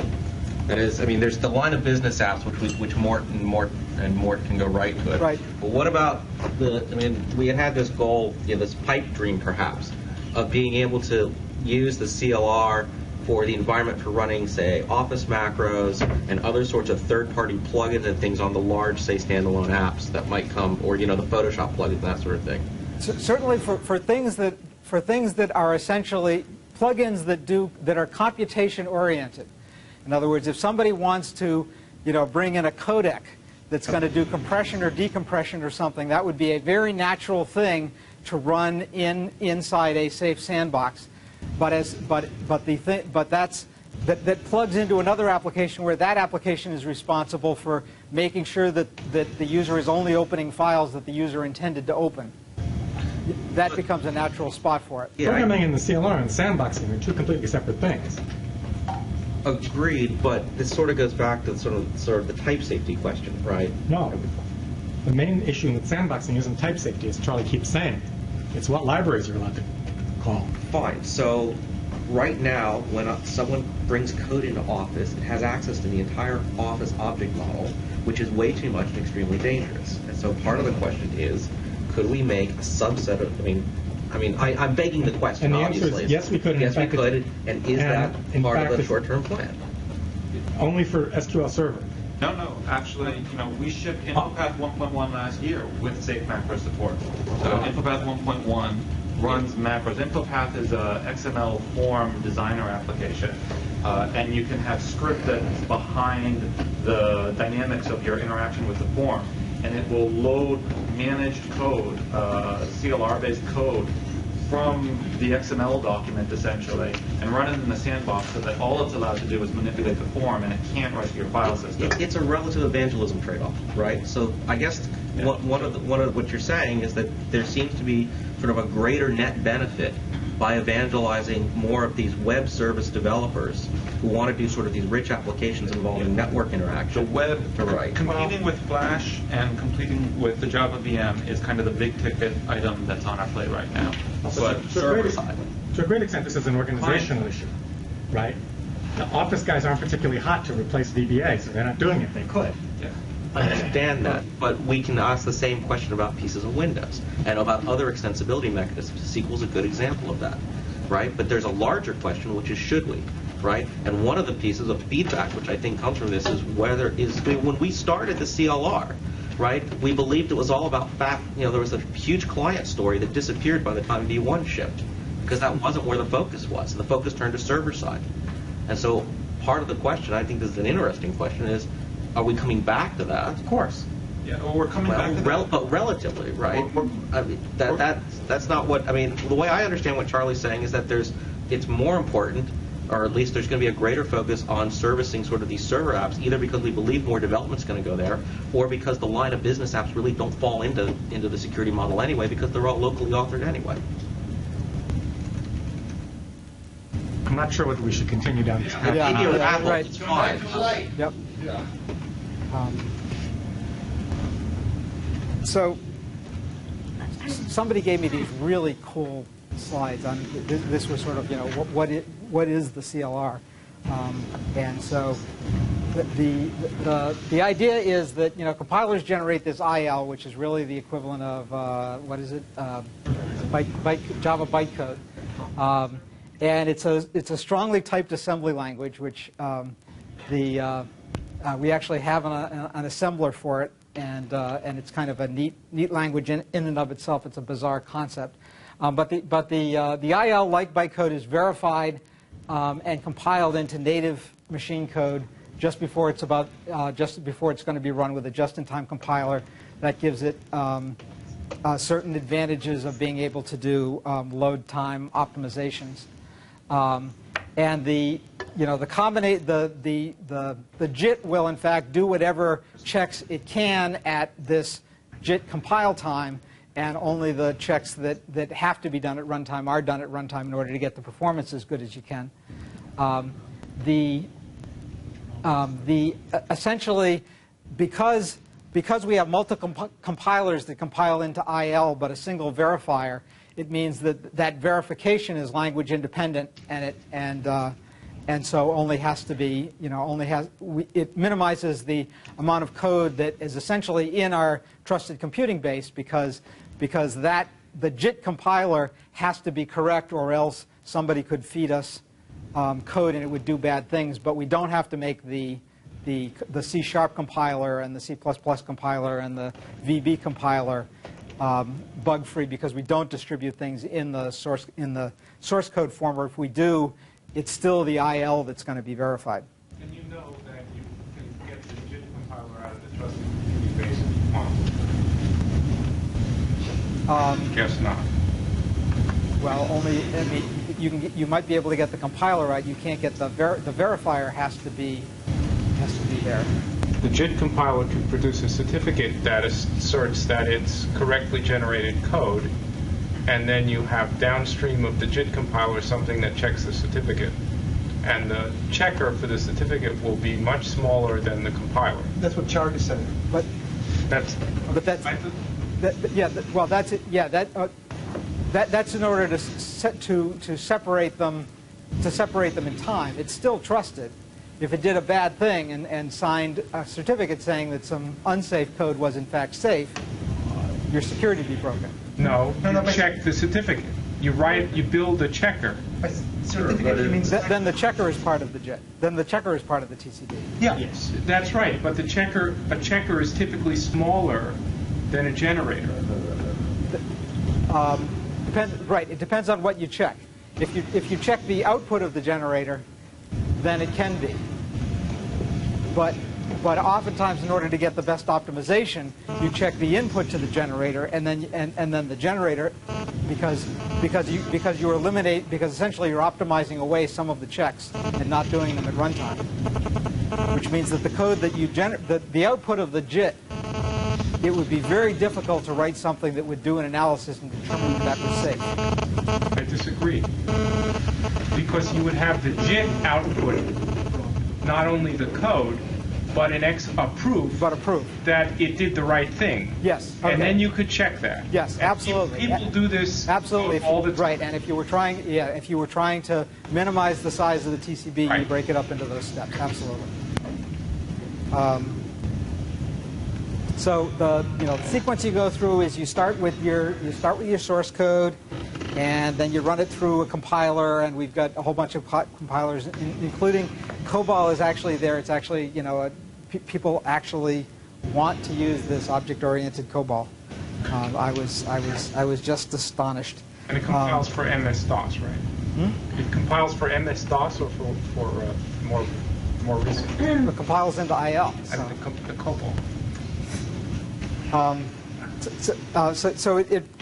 That is, I mean, there's the line of business apps which Mort can go right to it. Right. But what about we had this goal, this pipe dream perhaps, of being able to use the CLR for the environment for running, say, Office macros and other sorts of third-party plugins and things on the large, say, standalone apps that might come, or the Photoshop plugins, that sort of thing. Certainly, for things that are essentially plugins that are computation oriented. In other words, if somebody wants to, bring in a codec that's going to do compression or decompression or something, that would be a very natural thing to run inside a safe sandbox. That plugs into another application where that application is responsible for making sure that the user is only opening files that the user intended to open. That becomes a natural spot for it. Programming in the CLR and sandboxing are two completely separate things. Agreed, but this sort of goes back to sort of the type safety question, right? No. The main issue with sandboxing isn't type safety, as Charlie keeps saying. It's what libraries you're allowed to call. Fine. So right now, when someone brings code into Office, it has access to the entire Office object model, which is way too much and extremely dangerous. And so part of the question is, could we make a subset of, I'm begging the question, and the obviously. Answer is yes, we could. Yes, we could. And is that part of the short-term plan? Only for SQL Server. No. Actually, we shipped InfoPath 1.1 last year with safe macro support. So InfoPath 1.1 runs macros. InfoPath is a XML form designer application, and you can have script that's behind the dynamics of your interaction with the form, and it will load managed code, CLR-based code, from the XML document, essentially, and run it in the sandbox so that all it's allowed to do is manipulate the form, and it can't write to your file system. It's a relative evangelism trade-off, right? So I guess one of what you're saying is that there seems to be sort of a greater net benefit by evangelizing more of these web service developers who want to do sort of these rich applications involving network interaction. The web, Right. competing with Flash and competing with the Java VM is kind of the big ticket item that's on our plate right now. But server side. To a great extent, this is an organizational issue, right? The Office guys aren't particularly hot to replace VBA, so they're not doing it. They could. Yeah. I understand that, but we can ask the same question about pieces of Windows and about other extensibility mechanisms. SQL is a good example of that, right? But there's a larger question, which is should we, right? And one of the pieces of feedback, which I think comes from this, is when we started the CLR, right? We believed it was all about there was a huge client story that disappeared by the time V1 shipped, because that wasn't where the focus was. The focus turned to server side. And so part of the question, I think this is an interesting question, is are we coming back to that? Of course. Yeah, well, we're coming back to that. But relatively, right? I mean, that's not what, I mean, the way I understand what Charlie's saying is that it's more important, or at least there's going to be a greater focus on servicing sort of these server apps, either because we believe more development's going to go there, or because the line of business apps really don't fall into the security model anyway, because they're all locally authored anyway. I'm not sure whether we should continue down this path. Right. It's fine. Yep. So somebody gave me these really cool slides on this was sort of what is the CLR, and so the idea is that compilers generate this IL, which is really the equivalent of what is it, Java bytecode. And it's a strongly typed assembly language, which we actually have an assembler for it, and it's kind of a neat language in and of itself. It's a bizarre concept, but the IL, like bytecode, is verified and compiled into native machine code just before it's going to be run with a just-in-time compiler. That gives it certain advantages of being able to do load time optimizations. And the JIT will in fact do whatever checks it can at this JIT compile time, and only the checks that have to be done at runtime are done at runtime in order to get the performance as good as you can. Essentially, because we have multiple compilers that compile into IL but a single verifier, it means that verification is language independent, and so only has to be, it minimizes the amount of code that is essentially in our trusted computing base, because the JIT compiler has to be correct, or else somebody could feed us code and it would do bad things. But we don't have to make the C# compiler and the C++ compiler and the VB compiler bug-free, because we don't distribute things in the source code form, or if we do, it's still the IL that's going to be verified. And you know that you can get the JIT compiler out of the trusted computing base if you want. Guess not. Well, only, I mean, you might be able to get the compiler out. You can't get the verifier has to be there. The JIT compiler can produce a certificate that asserts that it's correctly generated code, and then you have downstream of the JIT compiler something that checks the certificate. And the checker for the certificate will be much smaller than the compiler. That's what Charlie said. But that's that's in order to separate them in time. It's still trusted. If it did a bad thing and signed a certificate saying that some unsafe code was in fact safe, your security would be broken. No, you check the certificate. You build a checker. Certificate means then the checker is part of the JIT. Then the checker is part of the TCD. Yeah. Yes, that's right. But a checker is typically smaller than a generator. Right. It depends on what you check. If you check the output of the generator, then it can be. But oftentimes, in order to get the best optimization, you check the input to the generator, and then the generator, because essentially you're optimizing away some of the checks and not doing them at runtime, which means that the code that you the output of the JIT, it would be very difficult to write something that would do an analysis and determine that was safe. I disagree. disagree. Because you would have the JIT output not only the code, but a proof that it did the right thing. Yes. Okay. And then you could check that. Yes, And absolutely. People do this absolutely all the time. Right, and if you were trying, if you were trying to minimize the size of the TCB, Right. you break it up into those steps. Absolutely. So the sequence you go through is you start with your source code, and then you run it through a compiler, and we've got a whole bunch of compilers, including COBOL is actually there. It's actually people actually want to use this object-oriented COBOL. I was just astonished. And it compiles for MS-DOS, right? Hmm? It compiles for MS-DOS or for more recent? It compiles into IL. So. The COBOL.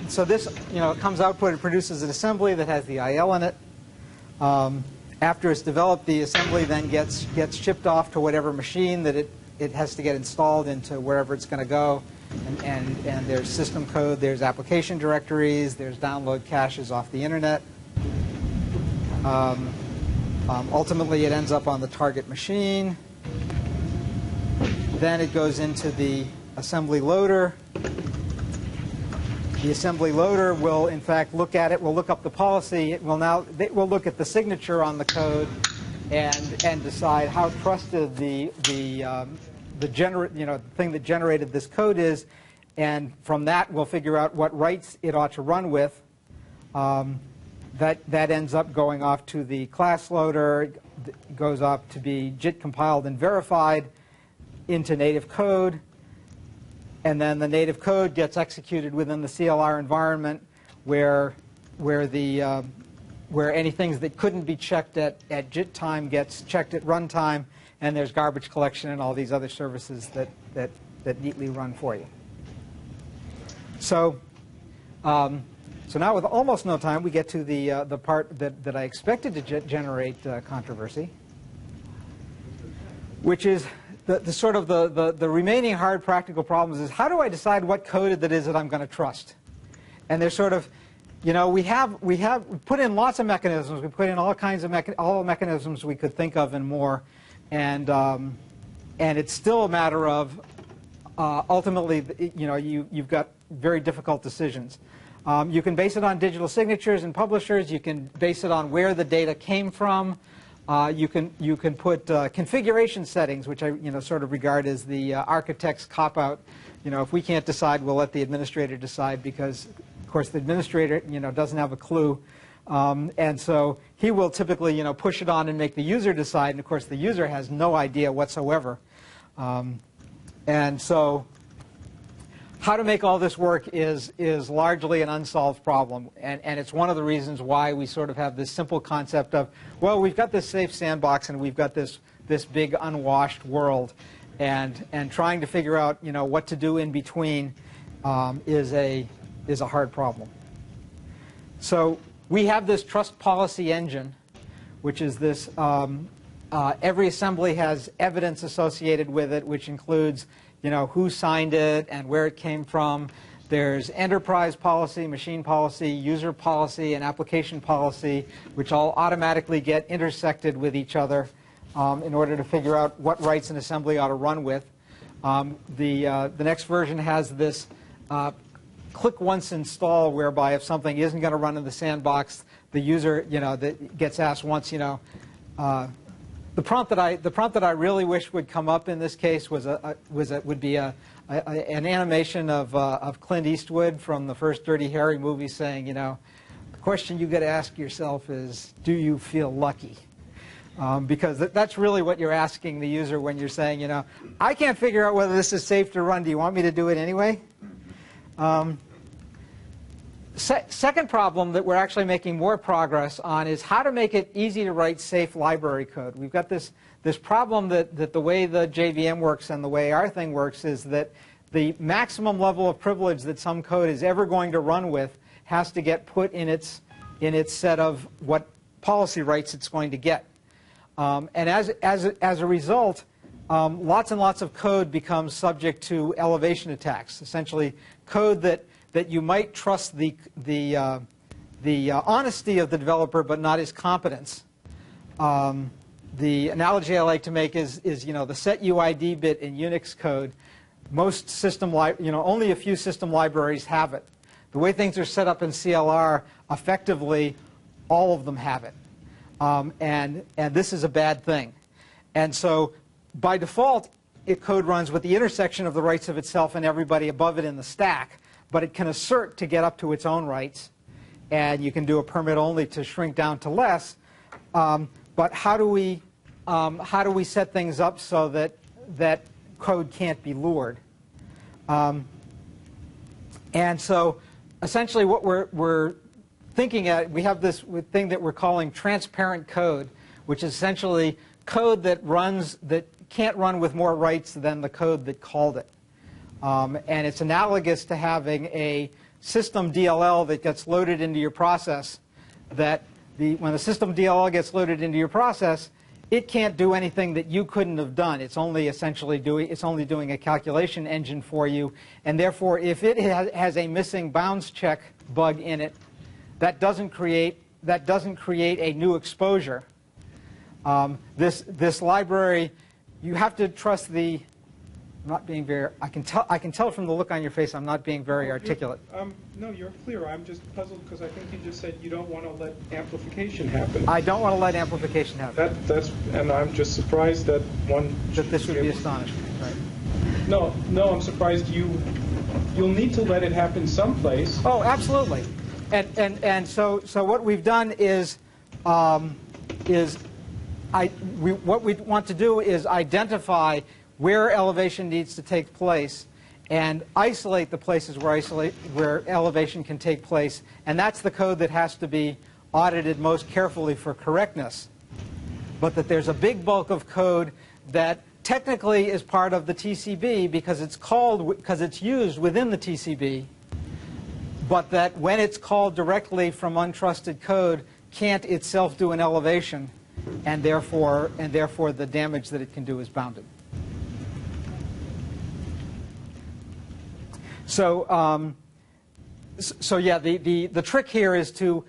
So this, it comes output, it produces an assembly that has the IL in it. After it's developed, the assembly then gets shipped off to whatever machine that it has to get installed into wherever it's going to go. And there's system code, there's application directories, there's download caches off the internet. Ultimately, it ends up on the target machine. Then it goes into the assembly loader. The assembly loader will, in fact, look at it. Will look up the policy. It will look at the signature on the code, and decide how trusted the thing that generated this code is, and from that we'll figure out what rights it ought to run with. That ends up going off to the class loader. It goes off to be JIT compiled and verified into native code. And then the native code gets executed within the CLR environment, where any things that couldn't be checked at JIT time gets checked at runtime, and there's garbage collection and all these other services that neatly run for you. So now with almost no time, we get to the part that I expected to generate controversy, which is the remaining hard practical problems is how do I decide what code that is that I'm going to trust? And there's sort of, we have put in lots of mechanisms. We put in all kinds of all mechanisms we could think of and more, and it's still a matter of ultimately, you've got very difficult decisions. You can base it on digital signatures and publishers. You can base it on where the data came from. You can put configuration settings, which I sort of regard as the architect's cop-out. If we can't decide, we'll let the administrator decide, because of course the administrator doesn't have a clue, and so he will typically push it on and make the user decide, and of course the user has no idea whatsoever, and so how to make all this work is largely an unsolved problem, and it's one of the reasons why we sort of have this simple concept of, well, we've got this safe sandbox and we've got this big unwashed world, and trying to figure out what to do in between is a hard problem. So we have this trust policy engine, which is this every assembly has evidence associated with it, which includes who signed it and where it came from. There's enterprise policy, machine policy, user policy, and application policy, which all automatically get intersected with each other in order to figure out what rights an assembly ought to run with. The next version has this click once install, whereby if something isn't going to run in the sandbox, the user that gets asked once, the prompt that I really wish would come up in this case would be an animation of Clint Eastwood from the first Dirty Harry movie saying, the question you got to ask yourself is, do you feel lucky? Because that's really what you're asking the user when you're saying, I can't figure out whether this is safe to run. Do you want me to do it anyway? Second problem that we're actually making more progress on is how to make it easy to write safe library code. We've got this problem that the way the JVM works and the way our thing works is that the maximum level of privilege that some code is ever going to run with has to get put in its set of what policy rights it's going to get. And as a result, lots and lots of code becomes subject to elevation attacks. Essentially, code that you might trust the honesty of the developer, but not his competence. The analogy I like to make is the set UID bit in Unix code. Most system, only a few system libraries have it. The way things are set up in CLR, effectively, all of them have it. And this is a bad thing. And so, by default, code runs with the intersection of the rights of itself and everybody above it in the stack, but it can assert to get up to its own rights, and you can do a permit only to shrink down to less. But how do we set things up so that code can't be lured? And so, essentially, what we're thinking at, we have this thing that we're calling transparent code, which is essentially code that can't run with more rights than the code that called it. And it's analogous to having a system DLL that gets loaded into your process, that when the system DLL gets loaded into your process, it can't do anything that you couldn't have done. It's only essentially doing a calculation engine for you. And therefore, if it has a missing bounds check bug in it, that doesn't create a new exposure. This library, you have to trust the. I'm not being very. I can tell from the look on your face I'm not being very articulate. No, you're clear. I'm just puzzled because I think you just said you don't want to let amplification happen. I don't want to let amplification happen. And I'm just surprised that this would be astonishing. Right. No, I'm surprised you'll need to let it happen someplace. Oh, absolutely. And so what we've done is what we want to do is identify where elevation needs to take place and isolate the places where elevation can take place. And that's the code that has to be audited most carefully for correctness. But that there's a big bulk of code that technically is part of the TCB because it's used within the TCB, but that when it's called directly from untrusted code, can't itself do an elevation, and therefore the damage that it can do is bounded. So yeah, the trick here is to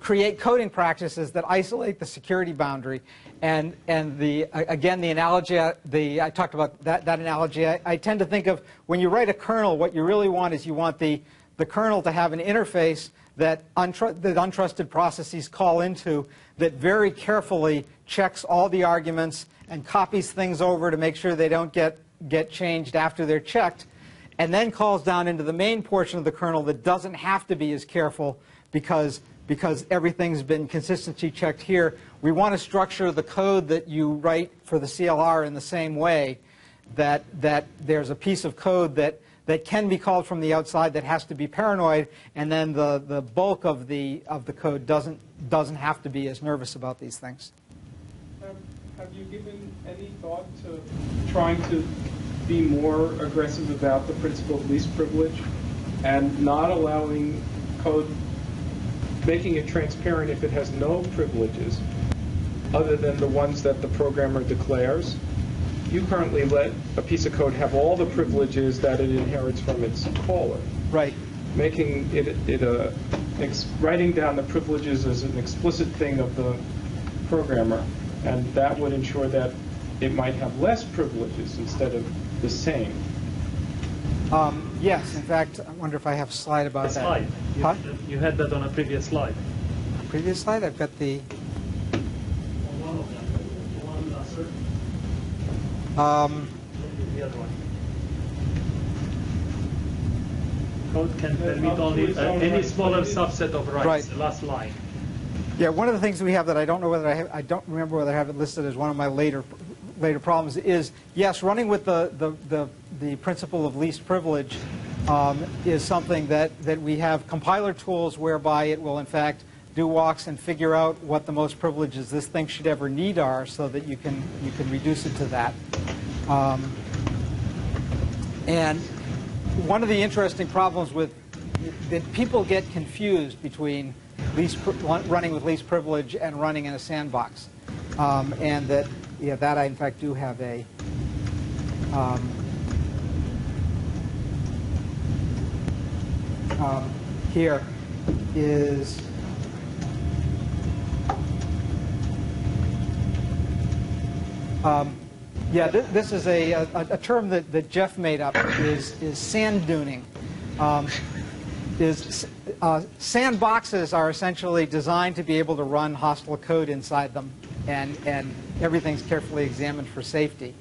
create coding practices that isolate the security boundary. And again, the analogy, I talked about that analogy. I tend to think of when you write a kernel, what you really want is you want the kernel to have an interface that untrusted processes call into that very carefully checks all the arguments and copies things over to make sure they don't get changed after they're checked, and then calls down into the main portion of the kernel that doesn't have to be as careful because everything's been consistency checked here. We want to structure the code that you write for the CLR in the same way, that there's a piece of code that can be called from the outside that has to be paranoid, and then the bulk of the code doesn't have to be as nervous about these things. Have you given any thought to trying to be more aggressive about the principle of least privilege and not allowing code, making it transparent if it has no privileges other than the ones that the programmer declares? You currently let a piece of code have all the privileges that it inherits from its caller. Right. Making writing down the privileges as an explicit thing of the programmer, and that would ensure that it might have less privileges instead of the same. Yes, in fact, I wonder if I have a slide about that. Slide. You had that on a previous slide. Previous slide? I've got the... One of them. One last the other one. Code can permit only any smaller subset of rights. Right. The last line. Yeah, one of the things we have that I don't know whether I don't remember whether I have it listed as one of my later problems is, yes, running with the principle of least privilege is something that we have compiler tools whereby it will in fact do walks and figure out what the most privileges this thing should ever need are, so that you can reduce it to that. And one of the interesting problems with that people get confused between running with least privilege and running in a sandbox, and that I in fact do have a here is Yeah, this is a term that Jeff made up, is sand duning. Sandboxes are essentially designed to be able to run hostile code inside them, and everything's carefully examined for safety.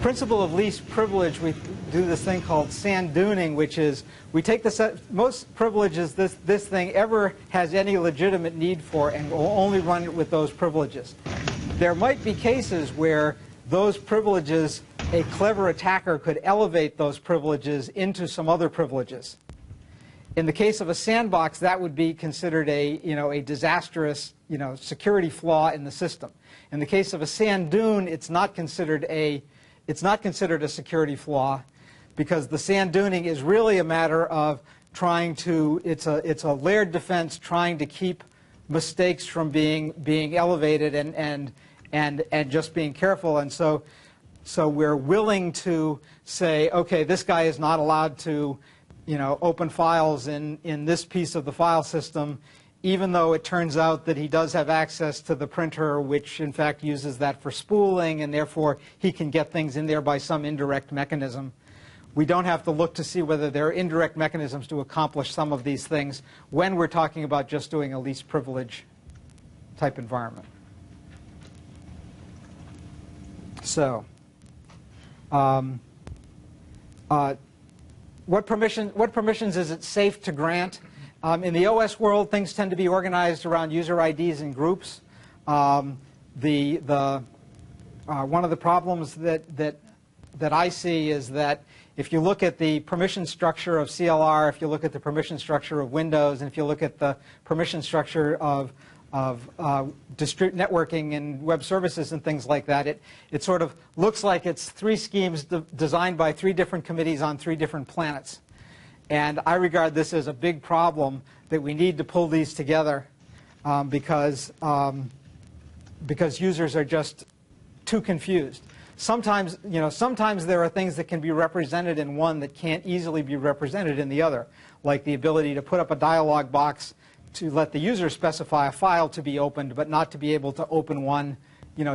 Principle of least privilege, we do this thing called sand duning, which is we take the most privileges this thing ever has any legitimate need for, and we'll only run it with those privileges. There might be cases where those privileges, a clever attacker could elevate those privileges into some other privileges. In the case of a sandbox, that would be considered a disastrous security flaw in the system. In the case of a sand dune, it's not considered a security flaw, because the sand duning is really a matter of trying to, it's a layered defense trying to keep mistakes from being elevated and just being careful. And so we're willing to say, okay, this guy is not allowed to open files in this piece of the file system, even though it turns out that he does have access to the printer, which in fact uses that for spooling, and therefore he can get things in there by some indirect mechanism. We don't have to look to see whether there are indirect mechanisms to accomplish some of these things when we're talking about just doing a least privilege type environment. So, what permissions is it safe to grant? In the OS world, things tend to be organized around user IDs and groups. One of the problems that I see is that if you look at the permission structure of CLR, if you look at the permission structure of Windows, and if you look at the permission structure of distributed networking and web services and things like that, it sort of looks like it's three schemes designed by three different committees on three different planets. And I regard this as a big problem that we need to pull these together because users are just too confused. Sometimes there are things that can be represented in one that can't easily be represented in the other, like the ability to put up a dialog box to let the user specify a file to be opened, but not to be able to open one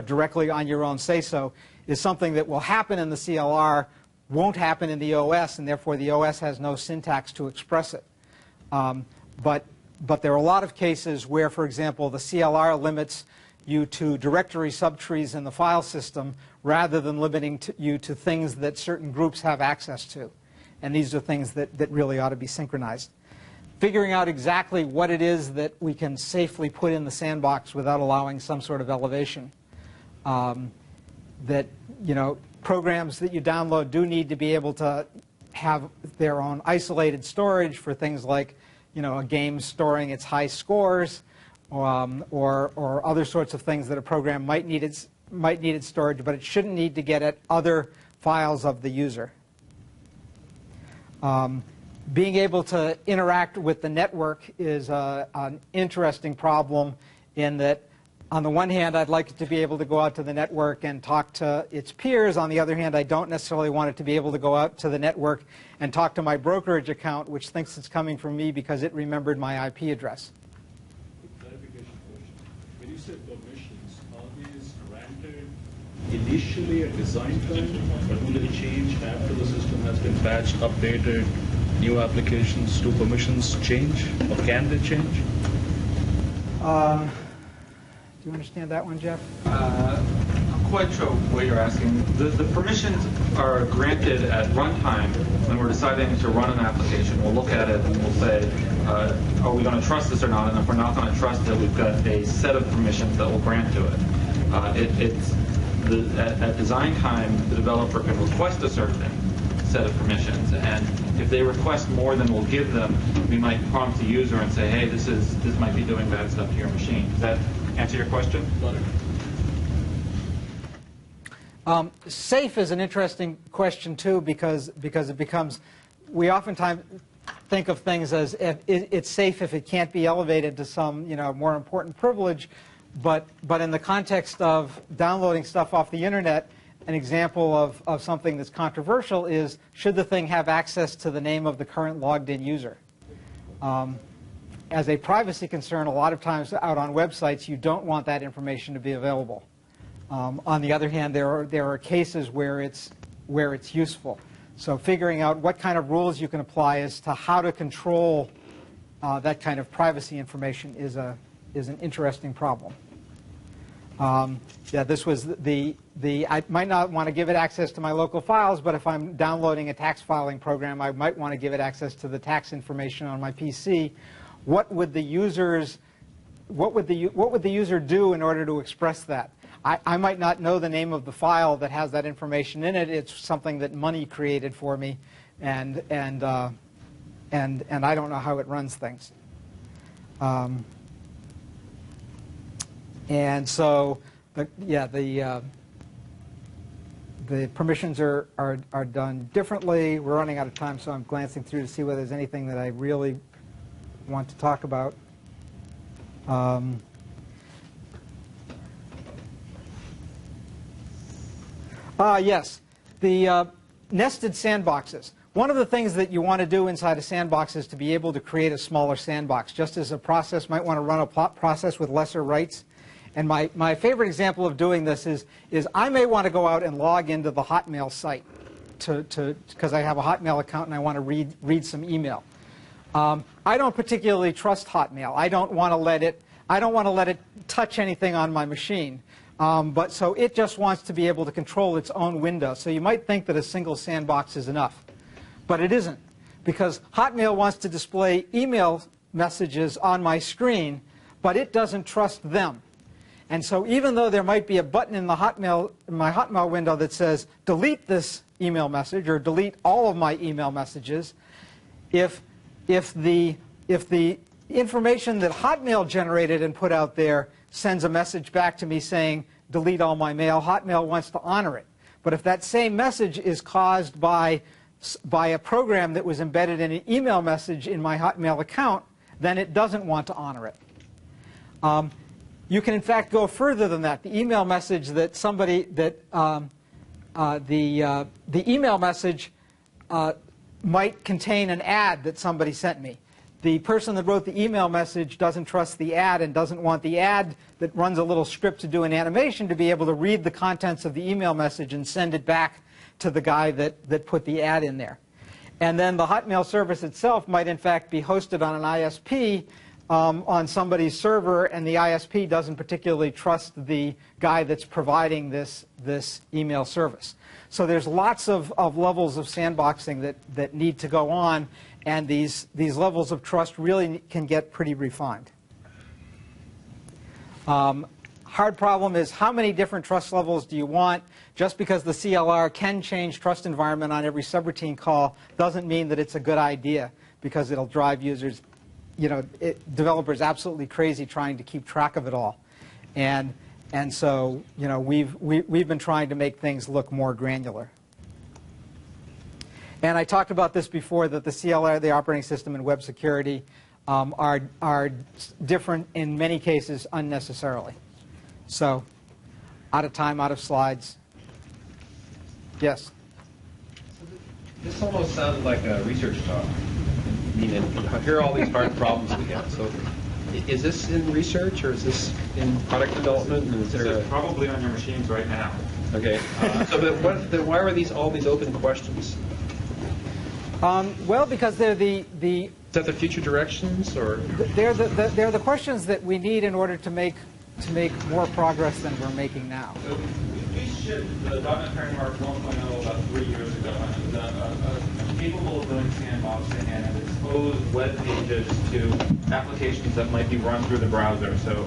directly on your own say-so, is something that will happen in the CLR, won't happen in the OS, and therefore the OS has no syntax to express it. But there are a lot of cases where, for example, the CLR limits you to directory subtrees in the file system rather than limiting you to things that certain groups have access to. And these are things that really ought to be synchronized. Figuring out exactly what it is that we can safely put in the sandbox without allowing some sort of elevation. Programs that you download do need to be able to have their own isolated storage for things like, a game storing its high scores, or other sorts of things that a program might need its storage, but it shouldn't need to get at other files of the user. Being able to interact with the network is an interesting problem in that, on the one hand, I'd like it to be able to go out to the network and talk to its peers. On the other hand, I don't necessarily want it to be able to go out to the network and talk to my brokerage account, which thinks it's coming from me because it remembered my IP address. Clarification question. When you say permissions, are these granted initially at design time, or do they change after the system has been patched, updated, new applications? Do permissions change, or can they change? Do you understand that one, Jeff? I'm quite sure what you're asking. The permissions are granted at runtime when we're deciding to run an application. We'll look at it and we'll say, are we going to trust this or not? And if we're not going to trust it, we've got a set of permissions that we'll grant to it. At design time, the developer can request a certain set of permissions, and if they request more than we'll give them, we might prompt the user and say, hey, this might be doing bad stuff to your machine. Does that answer your question? Safe is an interesting question too, because it becomes, we oftentimes think of things as it's safe if it can't be elevated to some more important privilege, but in the context of downloading stuff off the internet, an example of something that's controversial is, should the thing have access to the name of the current logged in user? As a privacy concern, a lot of times out on websites, you don't want that information to be available. On the other hand, there are cases where it's useful. So figuring out what kind of rules you can apply as to how to control that kind of privacy information is an interesting problem. Yeah, this was I might not want to give it access to my local files, but if I'm downloading a tax filing program, I might want to give it access to the tax information on my PC. What would the user do in order to express that? I might not know the name of the file that has that information in it. It's something that money created for me, and I don't know how it runs things. And so, the permissions are done differently. We're running out of time, so I'm glancing through to see whether there's anything that I really want to talk about. Yes, the nested sandboxes. One of the things that you want to do inside a sandbox is to be able to create a smaller sandbox, just as a process might want to run a process with lesser writes. And my favorite example of doing this is I may want to go out and log into the Hotmail site because I have a Hotmail account and I want to read some email. I don't particularly trust Hotmail. I don't want to let it touch anything on my machine. But so it just wants to be able to control its own window. So you might think that a single sandbox is enough, but it isn't, because Hotmail wants to display email messages on my screen, but it doesn't trust them. And so even though there might be a button in my Hotmail window that says delete this email message or delete all of my email messages, if the information that Hotmail generated and put out there sends a message back to me saying delete all my mail, Hotmail wants to honor it. But if that same message is caused by a program that was embedded in an email message in my Hotmail account, then it doesn't want to honor it. You can in fact go further than that. The email message that the email message might contain an ad that somebody sent me. The person that wrote the email message doesn't trust the ad and doesn't want the ad that runs a little script to do an animation to be able to read the contents of the email message and send it back to the guy that put the ad in there. And then the Hotmail service itself might in fact be hosted on an ISP on somebody's server, and the ISP doesn't particularly trust the guy that's providing this email service. So there's lots of levels of sandboxing that need to go on, and these levels of trust really can get pretty refined. Hard problem is how many different trust levels do you want? Just because the CLR can change trust environment on every subroutine call doesn't mean that it's a good idea, because it'll drive users, developers absolutely crazy trying to keep track of it all. And so, we've been trying to make things look more granular. And I talked about this before, that the CLR, the operating system, and web security are different in many cases unnecessarily. So, out of time, out of slides. Yes? This almost sounded like a research talk. I mean, here are all these hard problems we have. So, is this in research or is this in product development? And is there probably on your machines right now. Okay. Then why are all these open questions? Well, because they're Is that the future directions, or they're the questions that we need in order to make more progress than we're making now. So we shipped the .NET Framework 1.0 about 3 years ago, and it was capable of doing sandboxing, and it exposed web pages to applications that might be run through the browser. So,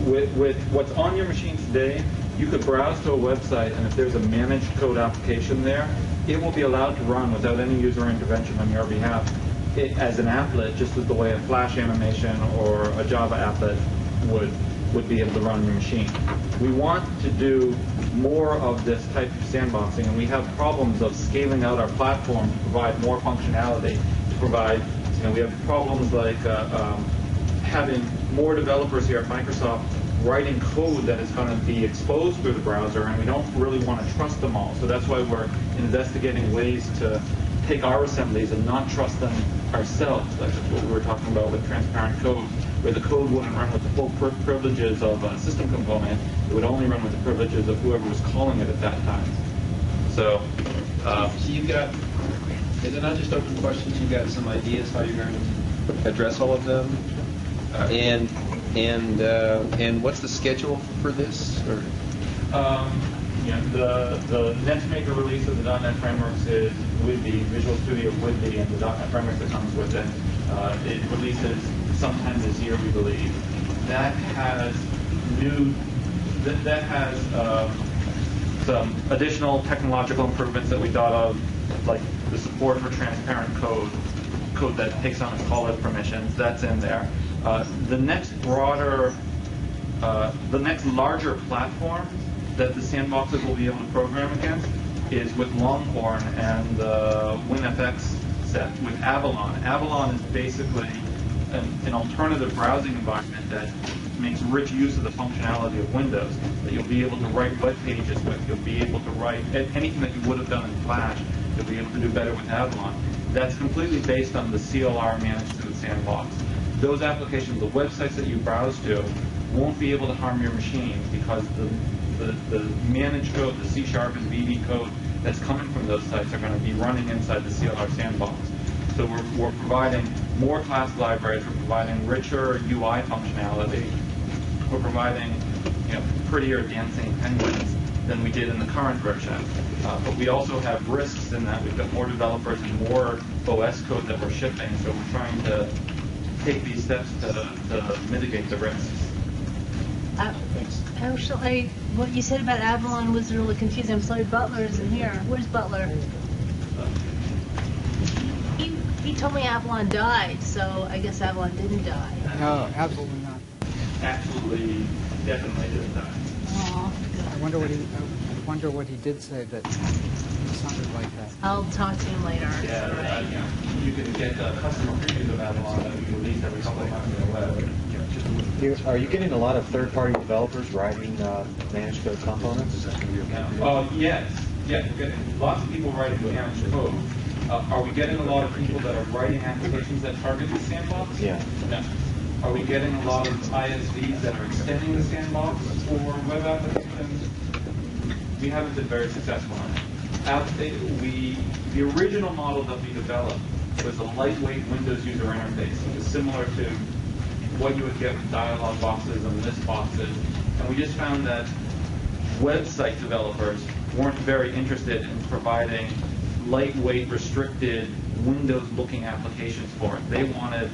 with what's on your machine today, you could browse to a website, and if there's a managed code application there, it will be allowed to run without any user intervention on your behalf as an applet, just as the way a Flash animation or a Java applet would be able to run on your machine. We want to do more of this type of sandboxing, and we have problems of scaling out our platform to provide more functionality, to provide, we have problems like having more developers here at Microsoft writing code that is going to be exposed through the browser, and we don't really want to trust them all. So that's why we're investigating ways to take our assemblies and not trust them ourselves. That's what we were talking about with transparent code. where the code wouldn't run with the full privileges of a system component. It would only run with the privileges of whoever was calling it at that time. So you've got, is it not just open questions? You've got some ideas how you're going to address all of them? And what's the schedule for this? Or? The next major release of the .NET frameworks is with the Visual Studio with the and the .NET framework that comes with it. It releases sometime this year, we believe. That has some additional technological improvements that we thought of, like the support for transparent code that takes on its call-out permissions. That's in there. The next larger platform that the sandboxes will be able to program against is with Longhorn and the WinFX set with Avalon. Avalon is basically an alternative browsing environment that makes rich use of the functionality of Windows, that you'll be able to write web pages with. You'll be able to write anything that you would have done in Flash, you'll be able to do better with Avalon. That's completely based on the CLR managed through the sandbox. Those applications, the websites that you browse to, won't be able to harm your machine because the managed code, the C# and VB code that's coming from those sites are going to be running inside the CLR sandbox. So we're providing more class libraries, we're providing richer UI functionality, we're providing prettier dancing penguins than we did in the current version. But we also have risks in that we've got more developers and more OS code that we're shipping, so we're trying to take these steps to mitigate the risks. Actually, what you said about Avalon was really confusing. I'm sorry, Butler isn't here. Where's Butler? He told me Avalon died, so I guess Avalon didn't die. No, absolutely not. Absolutely, definitely didn't die. Oh, I wonder what he did say that sounded like that. I'll talk to him later. Yeah, you can get customer previews of Avalon that we release every couple of months on the web. Are you getting a lot of third-party developers writing managed code components? Is that going to be okay? Yes, we're getting lots of people writing managed code. Are we getting a lot of people that are writing applications that target the sandbox? Yeah. No. Are we getting a lot of ISVs that are extending the sandbox for web applications? We haven't been very successful on it. The original model that we developed was a lightweight Windows user interface. It was similar to what you would get with dialog boxes and list boxes. And we just found that website developers weren't very interested in providing lightweight, restricted, Windows-looking applications for it. They wanted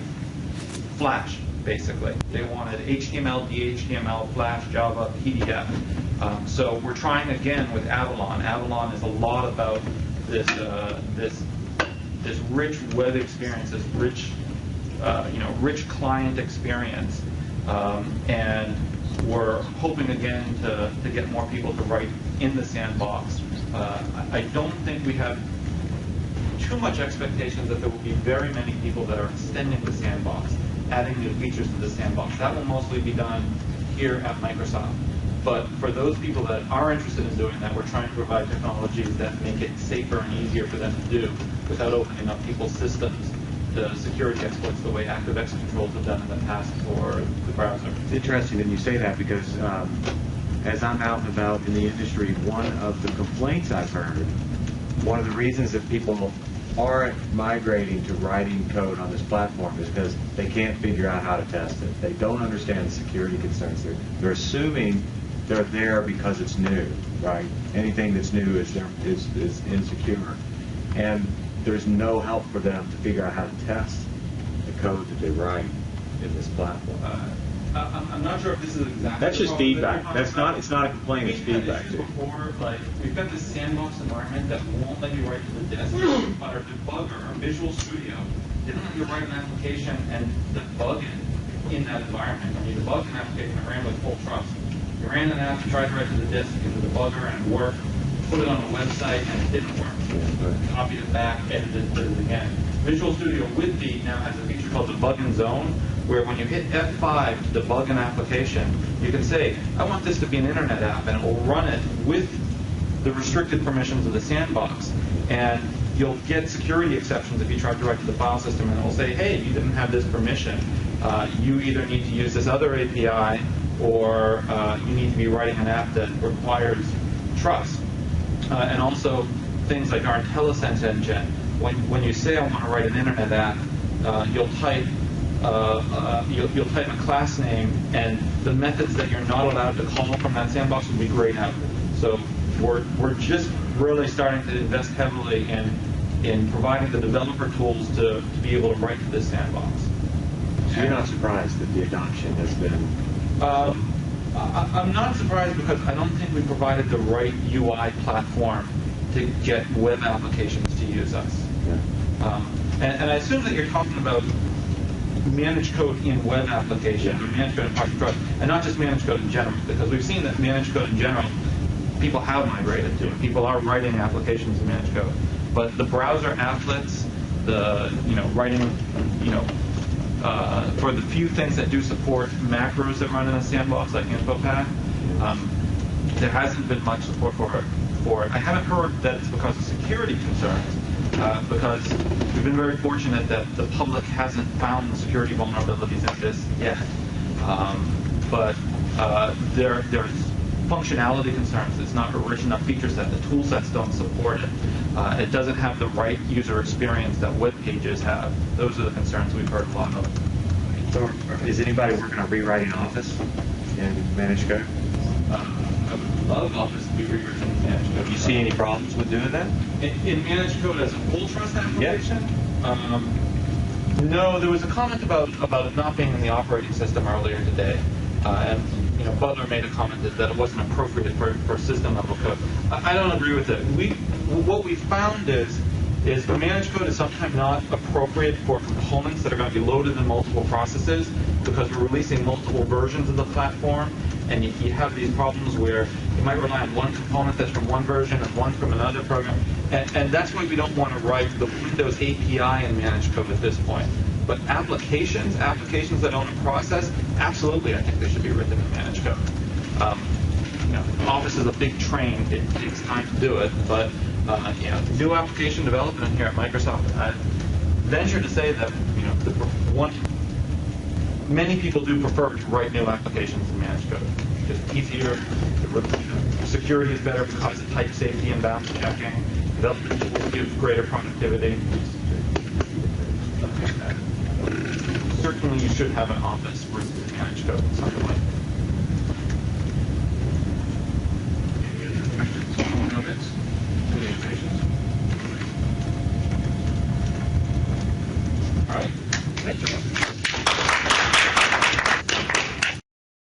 Flash, basically. They wanted HTML, DHTML, Flash, Java, PDF. So we're trying again with Avalon. Avalon is a lot about this rich web experience, this rich client experience, and we're hoping again to get more people to write in the sandbox. I don't think we have too much expectations that there will be very many people that are extending the sandbox, adding new features to the sandbox. That will mostly be done here at Microsoft. But for those people that are interested in doing that, we're trying to provide technologies that make it safer and easier for them to do without opening up people's systems to security exploits the way ActiveX controls have done in the past for the browser. It's interesting that you say that because as I'm out and about in the industry, one of the complaints I've heard, one of the reasons that people aren't migrating to writing code on this platform is because they can't figure out how to test it. They don't understand the security concerns. They're assuming they're there because it's new, right? Anything that's new is insecure. And there's no help for them to figure out how to test the code that they write in this platform. I'm not sure if this is exactly. That's just feedback. It's not a complaint. It's feedback. Before, we've got this sandbox environment that won't let you write to the disk, but our debugger, our Visual Studio, didn't let you write an application and debug it in that environment. When you debug an application, it ran with full trust. You ran an app, tried to write to the disk in the debugger, and it worked. Put it on a website, and it didn't work. Copied it back, edited it, did it again. Visual Studio with D now has a feature called Debug in Zone, where when you hit F5 to debug an application, you can say, I want this to be an internet app, and it will run it with the restricted permissions of the sandbox. And you'll get security exceptions if you try to write to the file system, and it will say, hey, you didn't have this permission. you either need to use this other API or you need to be writing an app that requires trust. And also things like our IntelliSense engine. When you say I want to write an internet app, you'll type a class name, and the methods that you're not allowed to call from that sandbox will be grayed out. So we're just really starting to invest heavily in providing the developer tools to be able to write to this sandbox. So you're not surprised that the adoption has been... I'm not surprised because I don't think we provided the right UI platform to get web applications to use us. Yeah. And I assume that you're talking about managed code in web applications, or managed code in Project Trust, and not just managed code in general, because we've seen that managed code in general, people have migrated to it. People are writing applications in managed code. But the browser applets, the writing, for the few things that do support macros that run in a sandbox like InfoPath, there hasn't been much support for it. I haven't heard that it's because of security concerns, because we've been very fortunate that the public hasn't found security vulnerabilities in this yet. But there's functionality concerns. It's not a rich enough feature set. The tool sets don't support it. It doesn't have the right user experience that web pages have. Those are the concerns we've heard a lot of. So is anybody working on rewriting Office in managed code? I would love Office to be rewritten in managed code. Do you see any problems with doing that? In managed code as a full trust application? Yeah. No, there was a comment about it not being in the operating system earlier today. And Butler made a comment that it wasn't appropriate for system level code. I don't agree with it. What we found is the managed code is sometimes not appropriate for components that are going to be loaded in multiple processes because we're releasing multiple versions of the platform, and you have these problems where you might rely on one component that's from one version and one from another program, and that's why we don't want to write the Windows API in managed code at this point. But applications that own a process, absolutely, I think they should be written in managed code. Office is a big train; it takes time to do it. But new application development here at Microsoft, I venture to say that many people do prefer to write new applications in managed code. It's just easier. Security is better because of type safety and bounds checking. Development tools give greater productivity. Certainly, you should have an Office versus managed code, something like that.